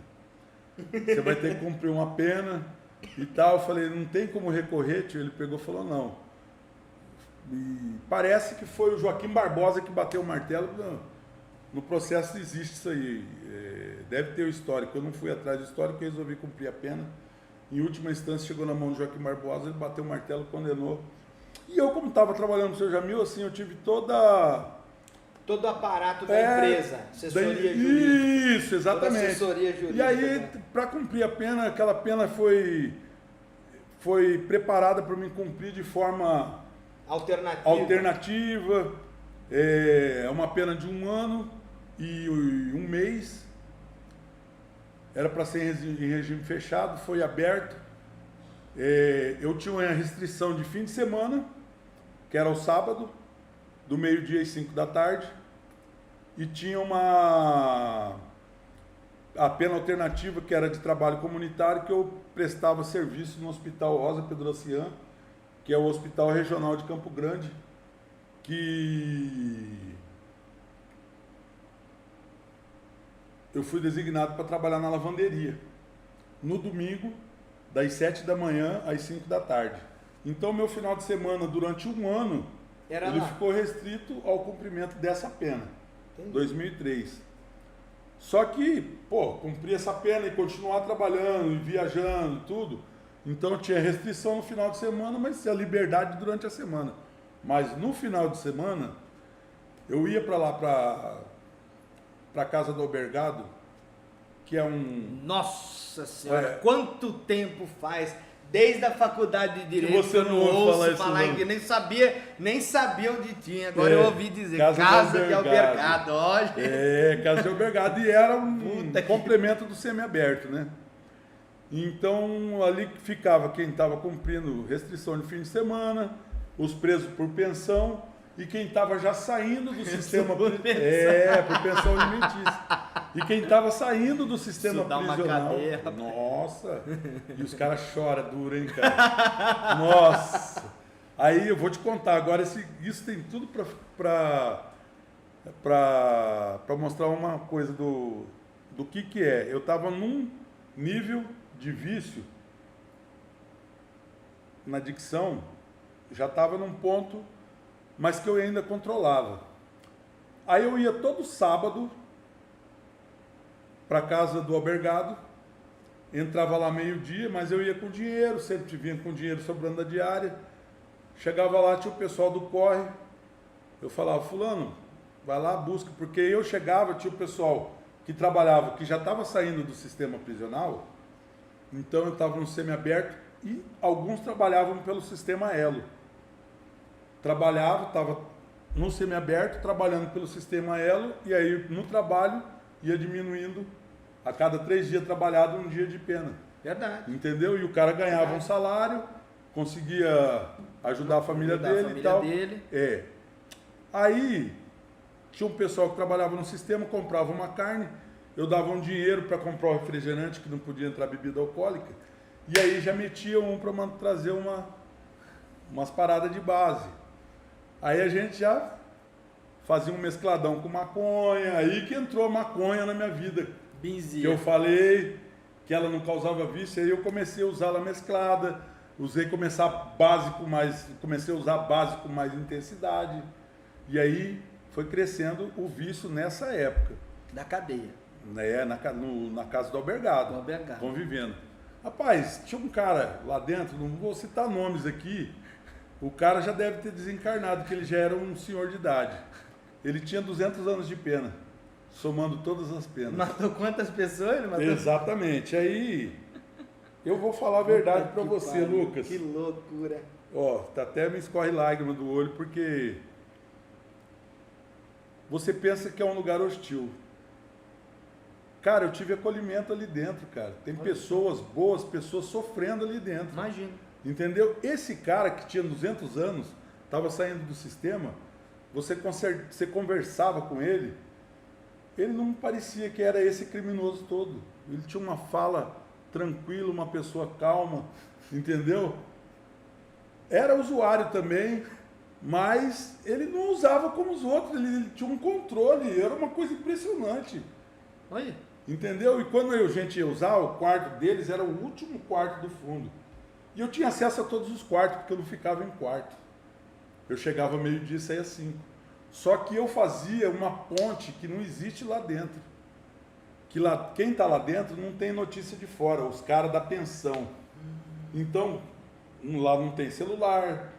Você vai ter que cumprir uma pena e tal. Eu falei, não tem como recorrer, tio? Ele pegou e falou, não. E parece que foi o Joaquim Barbosa que bateu o martelo. No processo existe isso aí. Deve ter o histórico. Eu não fui atrás do histórico, eu resolvi cumprir a pena. Em última instância, chegou na mão do Joaquim Barbosa, ele bateu o martelo, condenou. E eu, como estava trabalhando no seu Jamil, assim, eu tive todo o aparato da empresa, assessoria jurídica. Isso, exatamente. Toda assessoria jurídica. E aí, para cumprir a pena, aquela pena foi preparada para mim cumprir de forma alternativa, é uma pena de 1 ano e 1 mês. Era para ser em regime fechado, foi aberto. Eu tinha uma restrição de fim de semana, que era o sábado, do meio-dia às 5 da tarde, e tinha a pena alternativa, que era de trabalho comunitário, que eu prestava serviço no Hospital Rosa Pedrocian, que é o Hospital Regional de Campo Grande, que eu fui designado para trabalhar na lavanderia, no domingo, das 7 da manhã às 5 da tarde. Então, meu final de semana, durante 1 ano, ele ficou restrito ao cumprimento dessa pena, 2003. Só que, cumprir essa pena e continuar trabalhando, e viajando, tudo, então tinha restrição no final de semana, mas tinha liberdade durante a semana. Mas no final de semana, eu ia para lá, para a casa do Albergado, que é um... Nossa Senhora, quanto tempo faz, desde a faculdade de Direito, que você não ouve falar isso, nem sabia onde tinha, agora eu ouvi dizer, Casa de Albergado, olha. Casa de Albergado, e era um complemento do semiaberto, né? Então, ali ficava quem estava cumprindo restrição de fim de semana, os presos por pensão, e quem estava já saindo do sistema... por pensão alimentícia. E quem estava saindo do sistema prisional... Nossa! E os caras choram duro, hein, cara? Nossa! Aí eu vou te contar, agora isso tem tudo para mostrar uma coisa do que é. Eu estava num nível de vício na dicção, já estava num ponto, mas que eu ainda controlava. Aí eu ia todo sábado para casa do Albergado, entrava lá meio-dia, mas eu ia com dinheiro, sempre vinha com dinheiro sobrando da diária. Chegava lá, tinha o pessoal do corre, eu falava, fulano, vai lá, busca, porque eu chegava, tinha o pessoal que trabalhava, que já estava saindo do sistema prisional, então eu estava no semiaberto, e alguns trabalhavam pelo sistema Elo. Estava no semiaberto, trabalhando pelo sistema Elo, e aí no trabalho ia diminuindo, a cada 3 dias trabalhado, 1 dia de pena. Verdade. Entendeu? E o cara ganhava um salário, conseguia ajudar a família dele e tal. Aí tinha um pessoal que trabalhava no sistema, comprava uma carne, eu dava um dinheiro para comprar o refrigerante, que não podia entrar bebida alcoólica, e aí já metia um para trazer umas paradas de base. Aí a gente já fazia um mescladão com maconha, aí que entrou a maconha na minha vida. Benzia. Que eu falei que ela não causava vício, aí eu comecei a usar ela mesclada, comecei a usar base com mais intensidade, e aí foi crescendo o vício nessa época. Da cadeia. Na casa do Albergado. Convivendo. Rapaz, tinha um cara lá dentro, não vou citar nomes aqui, o cara já deve ter desencarnado, porque ele já era um senhor de idade. Ele tinha 200 anos de pena, somando todas as penas. Matou quantas pessoas ele matou? Exatamente. Aí, eu vou falar a verdade para você, Lucas. Que loucura. Até me escorre lágrima do olho, porque você pensa que é um lugar hostil. Cara, eu tive acolhimento ali dentro, cara. Tem pessoas boas, pessoas sofrendo ali dentro. Imagina. Entendeu? Esse cara que tinha 200 anos, estava saindo do sistema, você conversava com ele, ele não parecia que era esse criminoso todo. Ele tinha uma fala tranquila, uma pessoa calma, entendeu? Era usuário também, mas ele não usava como os outros, ele tinha um controle, era uma coisa impressionante. Olha. Entendeu? E quando a gente ia usar, o quarto deles era o último quarto do fundo. E eu tinha acesso a todos os quartos, porque eu não ficava em quarto. Eu chegava meio-dia e saía 5. Só que eu fazia uma ponte que não existe lá dentro. Quem está lá dentro não tem notícia de fora, os caras da pensão. Então, lá não tem celular,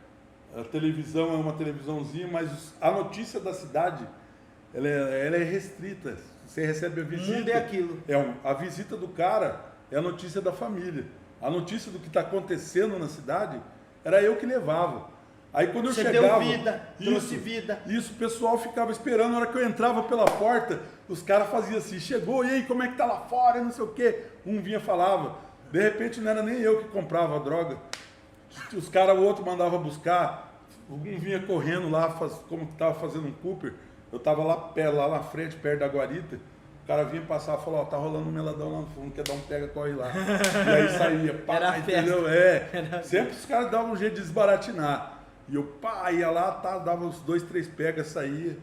a televisão é uma televisãozinha, mas a notícia da cidade, ela é restrita. Você recebe a visita. O mundo é aquilo. A visita do cara é a notícia da família. A notícia do que está acontecendo na cidade era eu que levava. Aí quando eu Você chegava... deu vida, trouxe vida. Isso, o pessoal ficava esperando, na hora que eu entrava pela porta, os caras faziam assim, chegou, e aí, como é que tá lá fora, não sei o quê. Um vinha e falava, de repente não era nem eu que comprava a droga. Os caras, o outro mandava buscar, um vinha correndo lá, como que tava fazendo um Cooper, eu tava lá na frente, perto da guarita, o cara vinha passar e falou, ó, tá rolando um meladão lá no fundo, quer dar um pega, corre lá. E aí saía, pá, Era entendeu? festa. Sempre os caras davam um jeito de desbaratinar. E eu, pá, ia lá, tá, dava uns 2, 3 pegas, saía.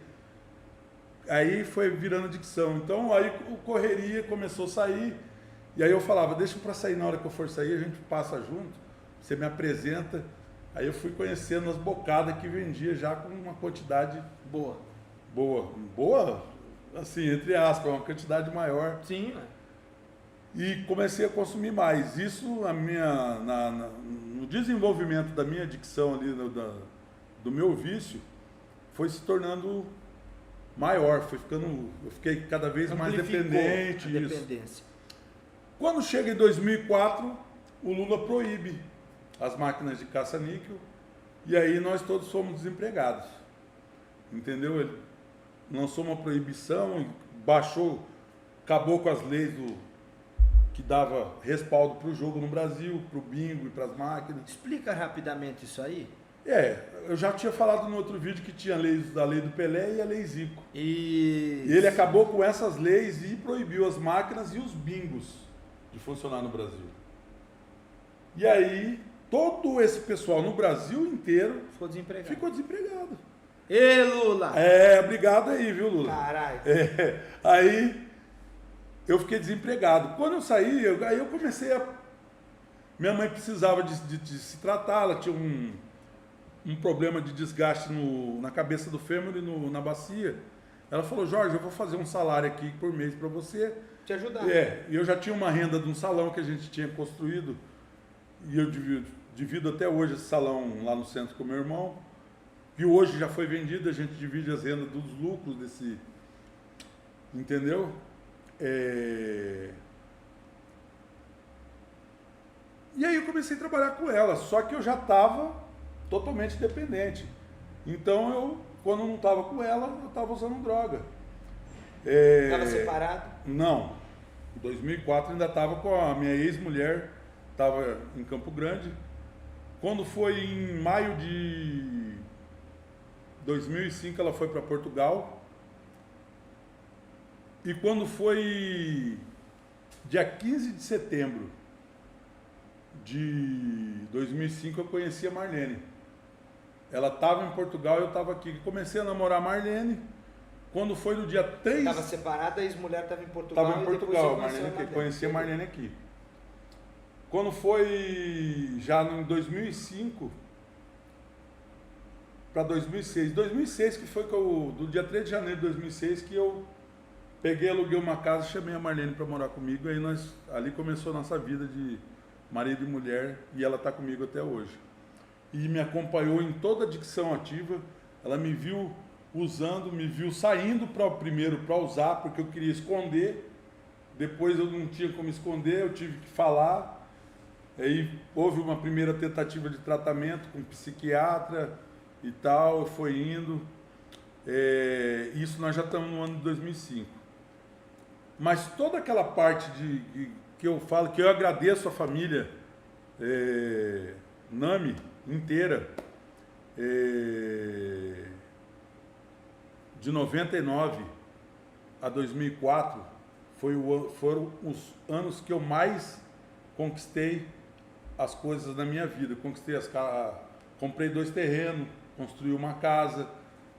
Aí foi virando dicção. Então aí o correria começou a sair. E aí eu falava, deixa pra sair na hora que eu for sair, a gente passa junto, você me apresenta. Aí eu fui conhecendo as bocadas que vendia já com uma quantidade Boa. Boa, assim, entre aspas, uma quantidade maior. Sim, né? E comecei a consumir mais. Isso no desenvolvimento da minha adicção ali, do meu vício, foi se tornando maior, eu fiquei cada vez mais dependente. A dependência. Quando chega em 2004, o Lula proíbe as máquinas de caça-níquel e aí nós todos fomos desempregados. Entendeu? Ele lançou uma proibição, acabou com as leis que dava respaldo para o jogo no Brasil, para o bingo e para as máquinas. Explica rapidamente isso aí. Eu já tinha falado no outro vídeo que tinha a lei do Pelé e a lei Zico. E ele acabou com essas leis e proibiu as máquinas e os bingos de funcionar no Brasil. E aí, todo esse pessoal no Brasil inteiro ficou desempregado. Ê, Lula! Obrigado aí, viu, Lula? Caralho! Aí eu fiquei desempregado. Quando eu saí, aí eu comecei a... Minha mãe precisava de se tratar, ela tinha um problema de desgaste na cabeça do fêmur e na bacia. Ela falou, Jorge, eu vou fazer um salário aqui por mês para você. Te ajudar. E eu já tinha uma renda de um salão que a gente tinha construído. E eu divido até hoje esse salão lá no centro com meu irmão. E hoje já foi vendido, a gente divide as rendas dos lucros desse... Entendeu? E aí eu comecei a trabalhar com ela, só que eu já estava totalmente dependente. Então quando eu não estava com ela, eu estava usando droga. Estava separado? Não. Em 2004 ainda estava com a minha ex-mulher, estava em Campo Grande. Quando foi em maio de 2005, ela foi para Portugal. E quando foi dia 15 de setembro de 2005, eu conheci a Marlene. Ela estava em Portugal e eu estava aqui. Comecei a namorar a Marlene. Quando foi no dia 3... Estava separada, a ex-mulher estava em Portugal. Estava em Portugal, conheci a Marlene aqui. Quando foi já em 2005 para 2006. 2006 que foi do dia 3 de janeiro de 2006 que eu peguei, aluguei uma casa e chamei a Marlene para morar comigo. Aí ali começou a nossa vida de marido e mulher e ela está comigo até hoje. E me acompanhou em toda a adicção ativa. Ela me viu usando, me viu saindo primeiro para usar, porque eu queria esconder. Depois eu não tinha como esconder, eu tive que falar. Aí houve uma primeira tentativa de tratamento com um psiquiatra e tal, foi indo. Isso nós já estamos no ano de 2005. Mas toda aquela parte que eu falo, que eu agradeço a família Nami inteira, de 99 a 2004, foram os anos que eu mais conquistei as coisas na minha vida. Comprei 2 terrenos, construí uma casa,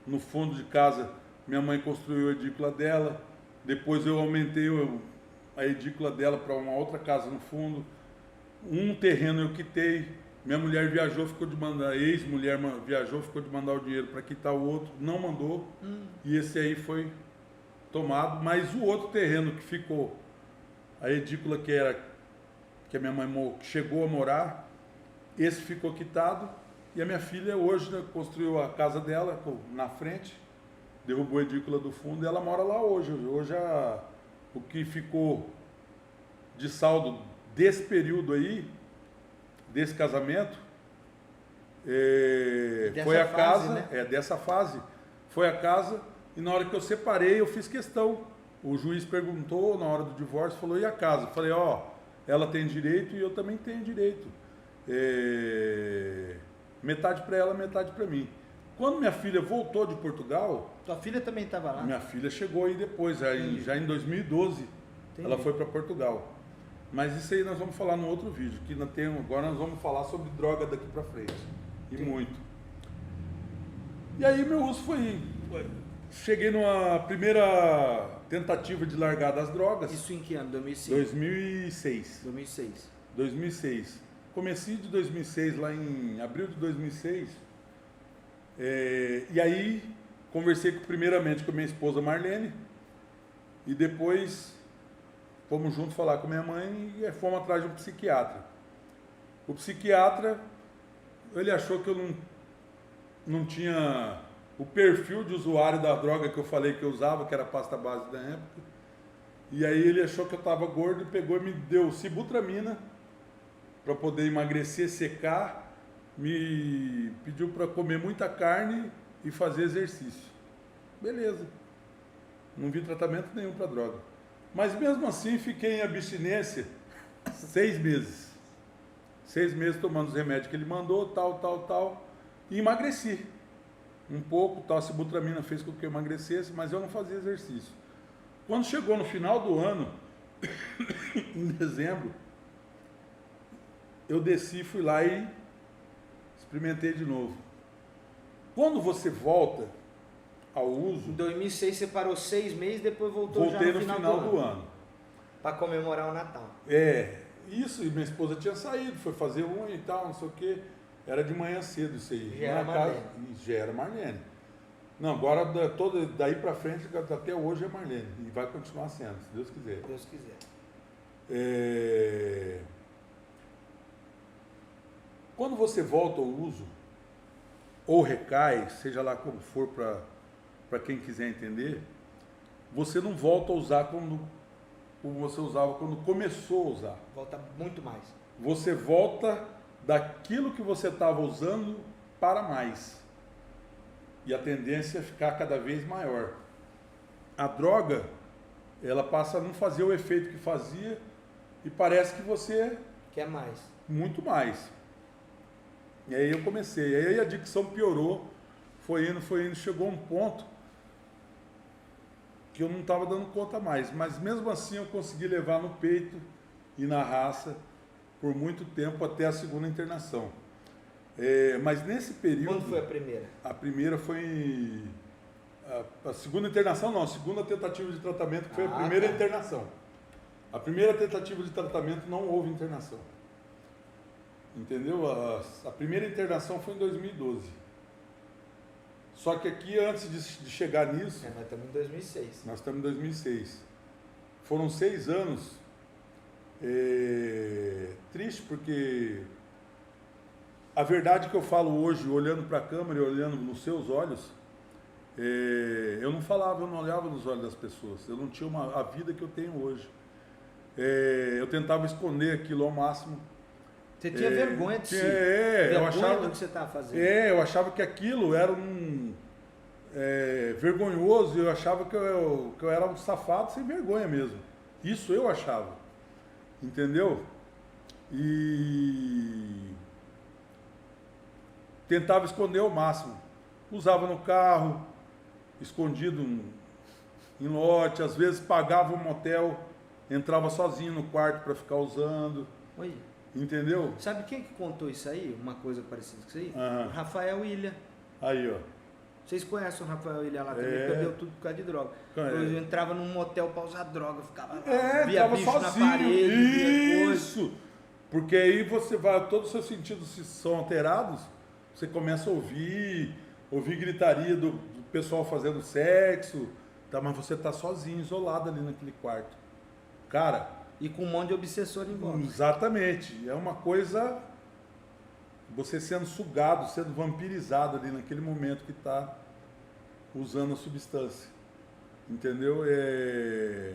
no fundo de casa minha mãe construiu a edícula dela, depois eu aumentei a edícula dela para uma outra casa no fundo, um terreno eu quitei, minha mulher viajou, ex-mulher viajou, ficou de mandar o dinheiro para quitar o outro, não mandou, e esse aí foi tomado, mas o outro terreno que ficou, a edícula que a minha mãe chegou a morar, esse ficou quitado, e a minha filha hoje, né, construiu a casa dela na frente, derrubou a edícula do fundo e ela mora lá hoje. Hoje o que ficou de saldo desse período aí, desse casamento, Foi a fase, casa, né? dessa fase, foi a casa, e na hora que eu separei, eu fiz questão. O juiz perguntou na hora do divórcio, falou, e a casa? Eu falei, ó, ela tem direito e eu também tenho direito. Metade para ela, metade para mim. Quando minha filha voltou de Portugal... Tua filha também estava lá? Minha filha chegou aí depois, já em 2012, Entendi. ela foi para Portugal. Mas isso aí nós vamos falar no outro vídeo, que agora nós vamos falar sobre droga daqui para frente. E Entendi. muito. E aí meu uso foi... Cheguei numa primeira tentativa de largar das drogas. Isso em que ano? 2005? 2006. 2006. 2006. Comecei de 2006, lá em abril de 2006. E aí conversei primeiramente com a minha esposa Marlene. E depois fomos juntos falar com minha mãe e fomos atrás de um psiquiatra. O psiquiatra, ele achou que eu não tinha o perfil de usuário da droga que eu falei que eu usava, que era pasta base da época. E aí ele achou que eu estava gordo e pegou e me deu sibutramina para poder emagrecer, secar, me pediu para comer muita carne e fazer exercício. Beleza. Não vi tratamento nenhum para droga. Mas mesmo assim fiquei em abstinência 6 meses. 6 meses tomando os remédios que ele mandou, tal, e emagreci. Um pouco, tal, a sibutramina fez com que eu emagrecesse, mas eu não fazia exercício. Quando chegou no final do ano, em dezembro, eu desci, fui lá e experimentei de novo. Quando você volta ao uso... Em 2006 você parou 6 meses, depois voltou voltei já no final do ano. Para comemorar o Natal. Isso, e minha esposa tinha saído, foi fazer unha e tal, não sei o quê. Era de manhã cedo isso aí. Já era Marlene. Já era Marlene. Não, agora daí pra frente, até hoje é Marlene. E vai continuar sendo, se Deus quiser. Deus quiser. Quando você volta ao uso, ou recai, seja lá como for para quem quiser entender, você não volta a usar como você usava quando começou a usar. Volta muito mais. Você volta daquilo que você estava usando para mais. E a tendência é ficar cada vez maior. A droga, ela passa a não fazer o efeito que fazia e parece que você... Quer mais. Muito mais. E aí eu comecei. Aí a adicção piorou, foi indo, chegou um ponto que eu não estava dando conta mais. Mas mesmo assim eu consegui levar no peito e na raça por muito tempo até a segunda internação. Mas nesse período... Quando foi a primeira? A primeira foi... A segunda internação não, a segunda tentativa de tratamento que foi a primeira internação. A primeira tentativa de tratamento não houve internação. Entendeu? A primeira internação foi em 2012. Só que aqui, antes de chegar nisso... Nós estamos em 2006. Nós estamos em 2006. Foram 6 anos. Triste porque a verdade que eu falo hoje, olhando para a câmera e olhando nos seus olhos, eu não falava, eu não olhava nos olhos das pessoas. Eu não tinha a vida que eu tenho hoje. Eu tentava esconder aquilo ao máximo. Você tinha vergonha de si. Eu achava do que você estava fazendo. Eu achava que aquilo era vergonhoso. Eu achava que eu era um safado sem vergonha mesmo. Isso eu achava. Entendeu? E tentava esconder ao máximo. Usava no carro, escondido em lote, às vezes pagava um motel, entrava sozinho no quarto para ficar usando. Oi. Entendeu? Sabe quem que contou isso aí? Uma coisa parecida com isso aí? Aham. O Rafael Ilha. Aí, ó. Vocês conhecem o Rafael Ilha lá também, perdeu tudo por causa de droga. Eu entrava num motel pra usar droga, ficava via tava bicho sozinho. na parede, via coisa. Isso! Porque aí você vai, todos os seus sentidos são alterados, você começa a ouvir gritaria do pessoal fazendo sexo, tá, mas você tá sozinho, isolado ali naquele quarto. Cara... E com um monte de obsessor em volta. Exatamente. É uma coisa... Você sendo sugado, sendo vampirizado ali naquele momento que está usando a substância. Entendeu? E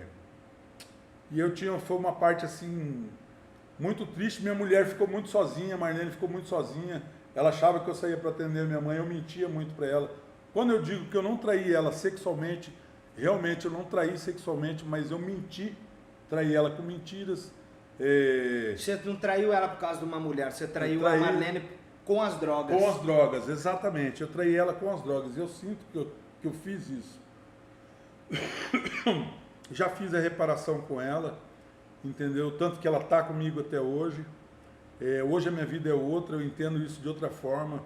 foi uma parte assim, muito triste. Minha mulher ficou muito sozinha, a Marlene ficou muito sozinha. Ela achava que eu saía para atender minha mãe, eu mentia muito para ela. Quando eu digo que eu não traí ela sexualmente, realmente eu não traí sexualmente, mas eu menti, traí ela com mentiras. Você não traiu ela por causa de uma mulher, você traiu a Marlene com as drogas. Com as drogas, exatamente. Eu traí ela com as drogas. Eu sinto que eu fiz isso. Já fiz a reparação com ela, entendeu? Tanto que ela está comigo até hoje. Hoje a minha vida é outra, eu entendo isso de outra forma.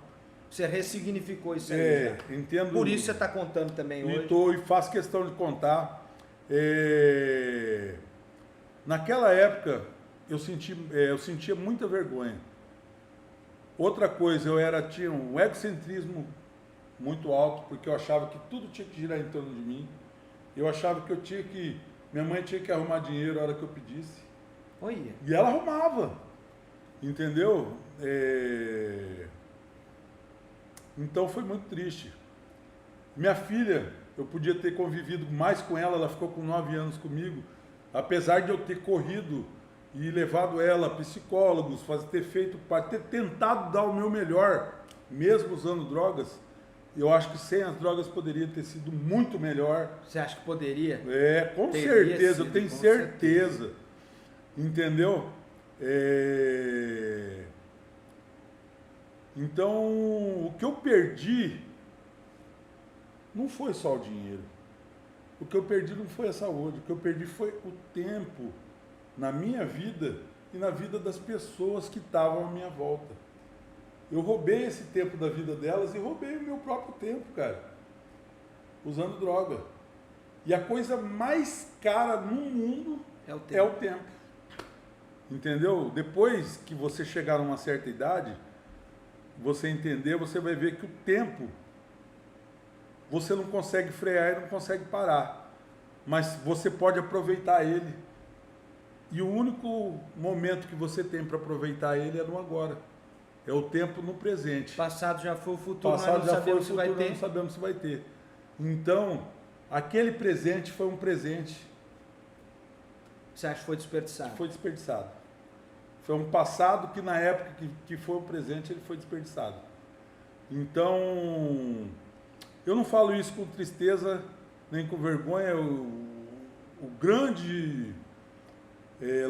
Você ressignificou isso aí já. Entendo. Por isso você está contando também hoje. E faço questão de contar. Naquela época, eu sentia muita vergonha. Outra coisa, tinha um egocentrismo muito alto, porque eu achava que tudo tinha que girar em torno de mim. Eu achava que minha mãe tinha que arrumar dinheiro na hora que eu pedisse. Olha. E ela arrumava, entendeu? Então foi muito triste. Minha filha, eu podia ter convivido mais com ela, ela ficou com 9 anos comigo, apesar de eu ter corrido e levado ela a psicólogos, ter tentado dar o meu melhor, mesmo usando drogas. Eu acho que sem as drogas poderia ter sido muito melhor. Você acha que poderia? Com certeza, eu tenho certeza. Entendeu? Então, o que eu perdi não foi só o dinheiro. O que eu perdi não foi a saúde. O que eu perdi foi o tempo na minha vida e na vida das pessoas que estavam à minha volta. Eu roubei esse tempo da vida delas e roubei o meu próprio tempo, cara, usando droga. E a coisa mais cara no mundo é o tempo. Entendeu? Depois que você chegar numa certa idade, você entender, você vai ver que o tempo você não consegue frear e não consegue parar. Mas você pode aproveitar ele. E o único momento que você tem para aproveitar ele é no agora. É o tempo no presente. Passado já foi o futuro, Passado nós não sabemos se vai ter. Não sabemos se vai ter. Então, aquele presente foi um presente. Você acha que foi desperdiçado? Foi desperdiçado. Foi um passado que na época que foi um presente, ele foi desperdiçado. Então, eu não falo isso com tristeza, nem com vergonha. O grande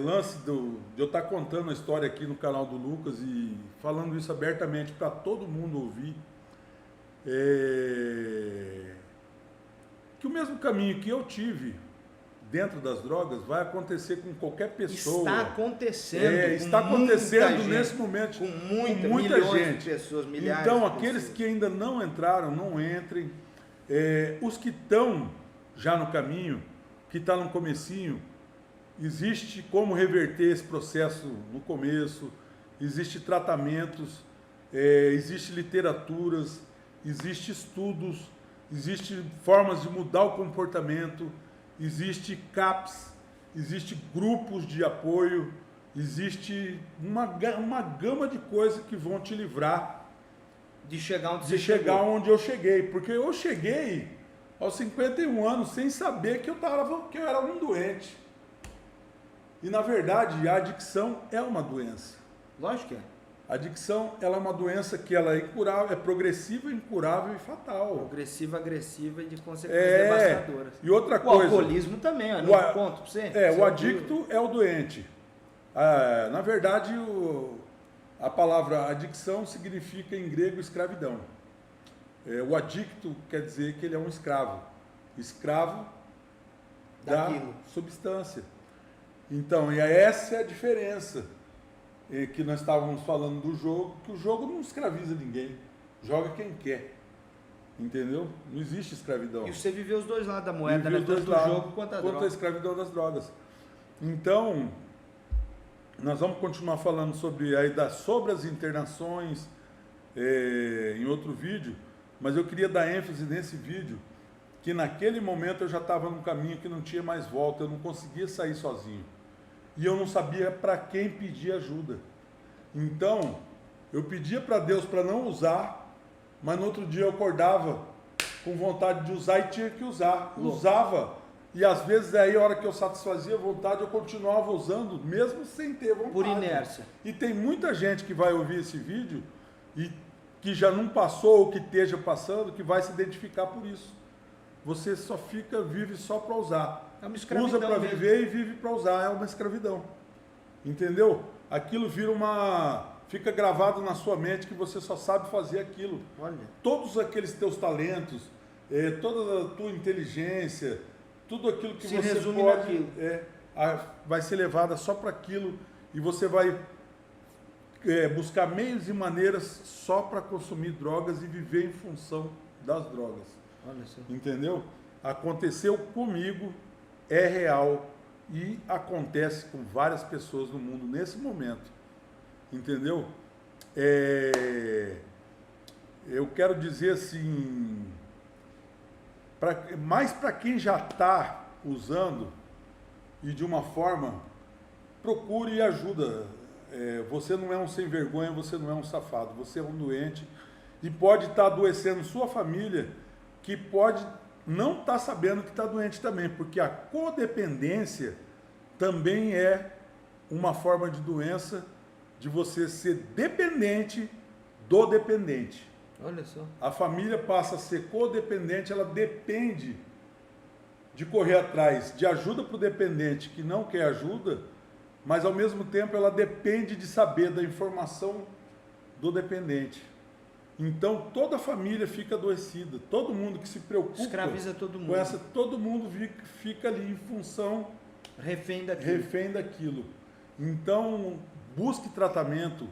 lance de eu estar contando a história aqui no canal do Lucas e falando isso abertamente para todo mundo ouvir, que o mesmo caminho que eu tive dentro das drogas vai acontecer com qualquer pessoa. Está acontecendo. Está acontecendo gente, nesse momento com muita milhões gente. De pessoas, milhares então, de aqueles pessoas. que ainda não entraram, não entrem. Os que estão já no caminho, que estão no comecinho, existe como reverter esse processo no começo, existe tratamentos, existe literaturas, existe estudos, existe formas de mudar o comportamento, existe CAPS, existe grupos de apoio, existe uma gama de coisas que vão te livrar de chegar onde eu cheguei, porque eu cheguei aos 51 anos sem saber que eu era um doente. E na verdade a adicção é uma doença. Lógico que é. A adicção, ela é uma doença que ela é incurável, é progressiva, incurável e fatal. Progressiva, agressiva e de consequências devastadoras. E outra o coisa... O alcoolismo também, eu não conto pra você. O adicto é o doente. Na verdade, a palavra adicção significa em grego escravidão. O adicto quer dizer que ele é um escravo. Escravo daquilo. Da substância. Então, e essa é a diferença. Que nós estávamos falando do jogo, que o jogo não escraviza ninguém, joga quem quer, entendeu? Não existe escravidão. E você viveu os dois lados da moeda, né? Tanto do jogo quanto a droga. Quanto a escravidão das drogas. Então, nós vamos continuar falando sobre as internações em outro vídeo, mas eu queria dar ênfase nesse vídeo, que naquele momento eu já estava num caminho que não tinha mais volta, eu não conseguia sair sozinho. E eu não sabia para quem pedir ajuda. Então, eu pedia para Deus para não usar, mas no outro dia eu acordava com vontade de usar e tinha que usar. Usava. E às vezes aí, a hora que eu satisfazia a vontade, eu continuava usando, mesmo sem ter vontade. Por inércia. E tem muita gente que vai ouvir esse vídeo e que já não passou ou que esteja passando, que vai se identificar por isso. Você só vive só para usar. É uma escravidão. Usa para mesmo. viver e vive para usar, é uma escravidão. Entendeu? Aquilo fica gravado na sua mente que você só sabe fazer aquilo. Olha. Todos aqueles teus talentos, toda a tua inteligência, tudo aquilo que Se você resume pode, naquilo. vai ser levada só para aquilo e você vai buscar meios e maneiras só para consumir drogas e viver em função das drogas. Olha só. Entendeu? Aconteceu comigo, é real e acontece com várias pessoas no mundo nesse momento. Entendeu? Eu quero dizer assim, mais para quem já está usando e de uma forma, procure ajuda. Você não é um sem vergonha, você não é um safado, você é um doente e pode estar adoecendo sua família, que pode não estar sabendo que está doente também, porque a codependência também é uma forma de doença de você ser dependente do dependente. Olha só. A família passa a ser codependente, ela depende de correr atrás de ajuda para o dependente que não quer ajuda, mas ao mesmo tempo ela depende de saber da informação do dependente. Então toda a família fica adoecida, todo mundo que se preocupa escraviza todo mundo. com essa, todo mundo fica ali em função refém daquilo. Então busque tratamento,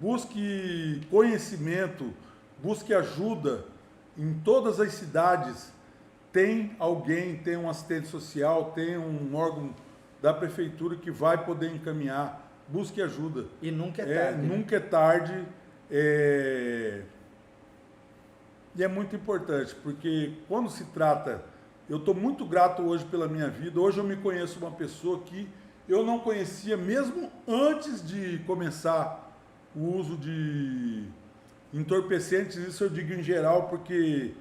busque conhecimento, busque ajuda. Em todas as cidades tem alguém, tem um assistente social, tem um órgão da prefeitura que vai poder encaminhar. Busque ajuda. E nunca é tarde. Nunca é tarde. E é muito importante, porque quando se trata... Eu estou muito grato hoje pela minha vida. Hoje eu me conheço uma pessoa que eu não conhecia mesmo antes de começar o uso de entorpecentes. Isso eu digo em geral, porque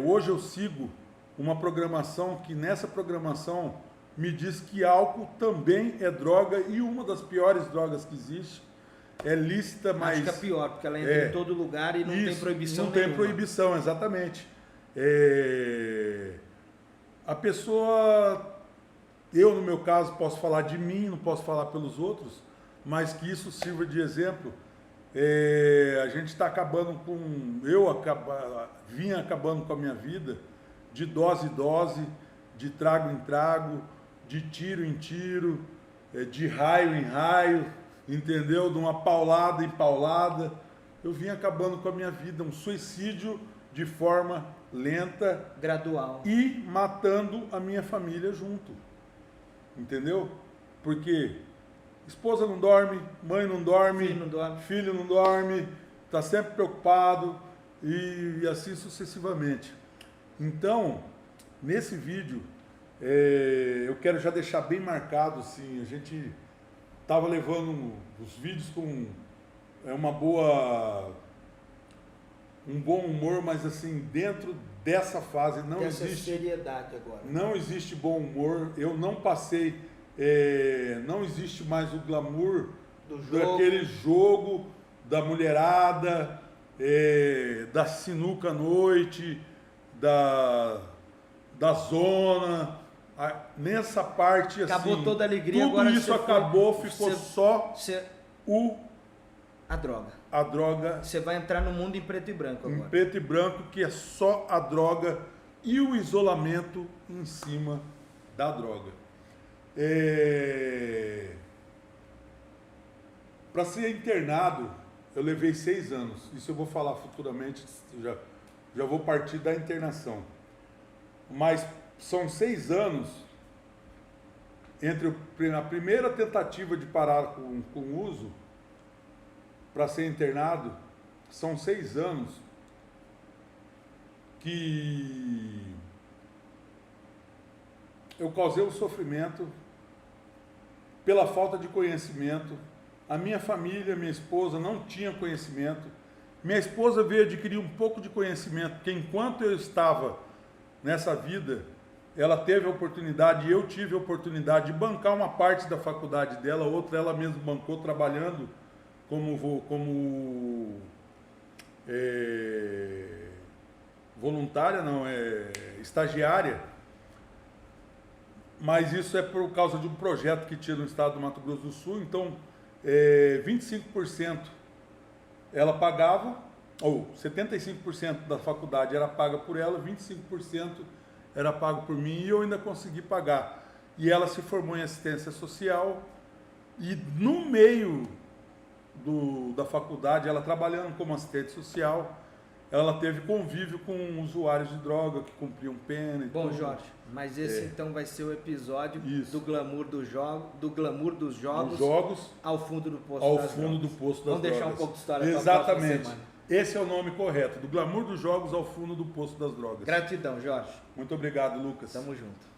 hoje eu sigo uma programação que nessa programação me diz que álcool também é droga e uma das piores drogas que existe. É lícita, mas... Acho que é pior, porque ela entra em todo lugar e não tem proibição não nenhuma. tem proibição, exatamente. A pessoa, eu no meu caso posso falar de mim, não posso falar pelos outros, mas que isso sirva de exemplo. A gente está acabando vinha acabando com a minha vida, de dose em dose, de trago em trago, de tiro em tiro, de raio em raio, entendeu? De uma paulada em paulada. Eu vim acabando com a minha vida, um suicídio de forma lenta, gradual, e matando a minha família junto, entendeu? Porque esposa não dorme, mãe não dorme, filho não dorme, está sempre preocupado e assim sucessivamente. Então, nesse vídeo, eu quero já deixar bem marcado, assim, a gente estava levando os vídeos com um bom humor, mas assim, dentro dessa fase não existe seriedade agora. Não existe bom humor. Eu não passei, não existe mais o glamour daquele jogo da mulherada, da sinuca à noite, da zona. Nessa parte acabou assim, toda a alegria. Tudo agora isso acabou, ficou só a droga. A droga. Você vai entrar no mundo em preto e branco agora. Em preto e branco, que é só a droga e o isolamento em cima da droga. Para ser internado, eu levei 6 anos. Isso eu vou falar futuramente, já vou partir da internação. Mas são 6 anos entre a primeira tentativa de parar com o uso para ser internado. São 6 anos que eu causei um sofrimento pela falta de conhecimento. A minha família, minha esposa não tinha conhecimento. Minha esposa veio adquirir um pouco de conhecimento, porque enquanto eu estava nessa vida, ela teve a oportunidade, e eu tive a oportunidade de bancar uma parte da faculdade dela, outra ela mesma bancou trabalhando como voluntária, não, estagiária, mas isso é por causa de um projeto que tinha no estado do Mato Grosso do Sul, então 25% ela pagava, ou 75% da faculdade era paga por ela, 25% era pago por mim e eu ainda consegui pagar. E ela se formou em assistência social e no meio da faculdade, ela trabalhando como assistente social, ela teve convívio com usuários de droga que cumpriam pena e Bom, tudo. Jorge, mas esse então vai ser o episódio Isso. do glamour dos jogos, Os jogos ao fundo do poço ao das fundo drogas. do poço das Vamos deixar drogas. um pouco de história para a próxima Exatamente. semana. Esse é o nome correto, do glamour dos jogos ao fundo do poço das drogas. Gratidão, Jorge. Muito obrigado, Lucas. Tamo junto.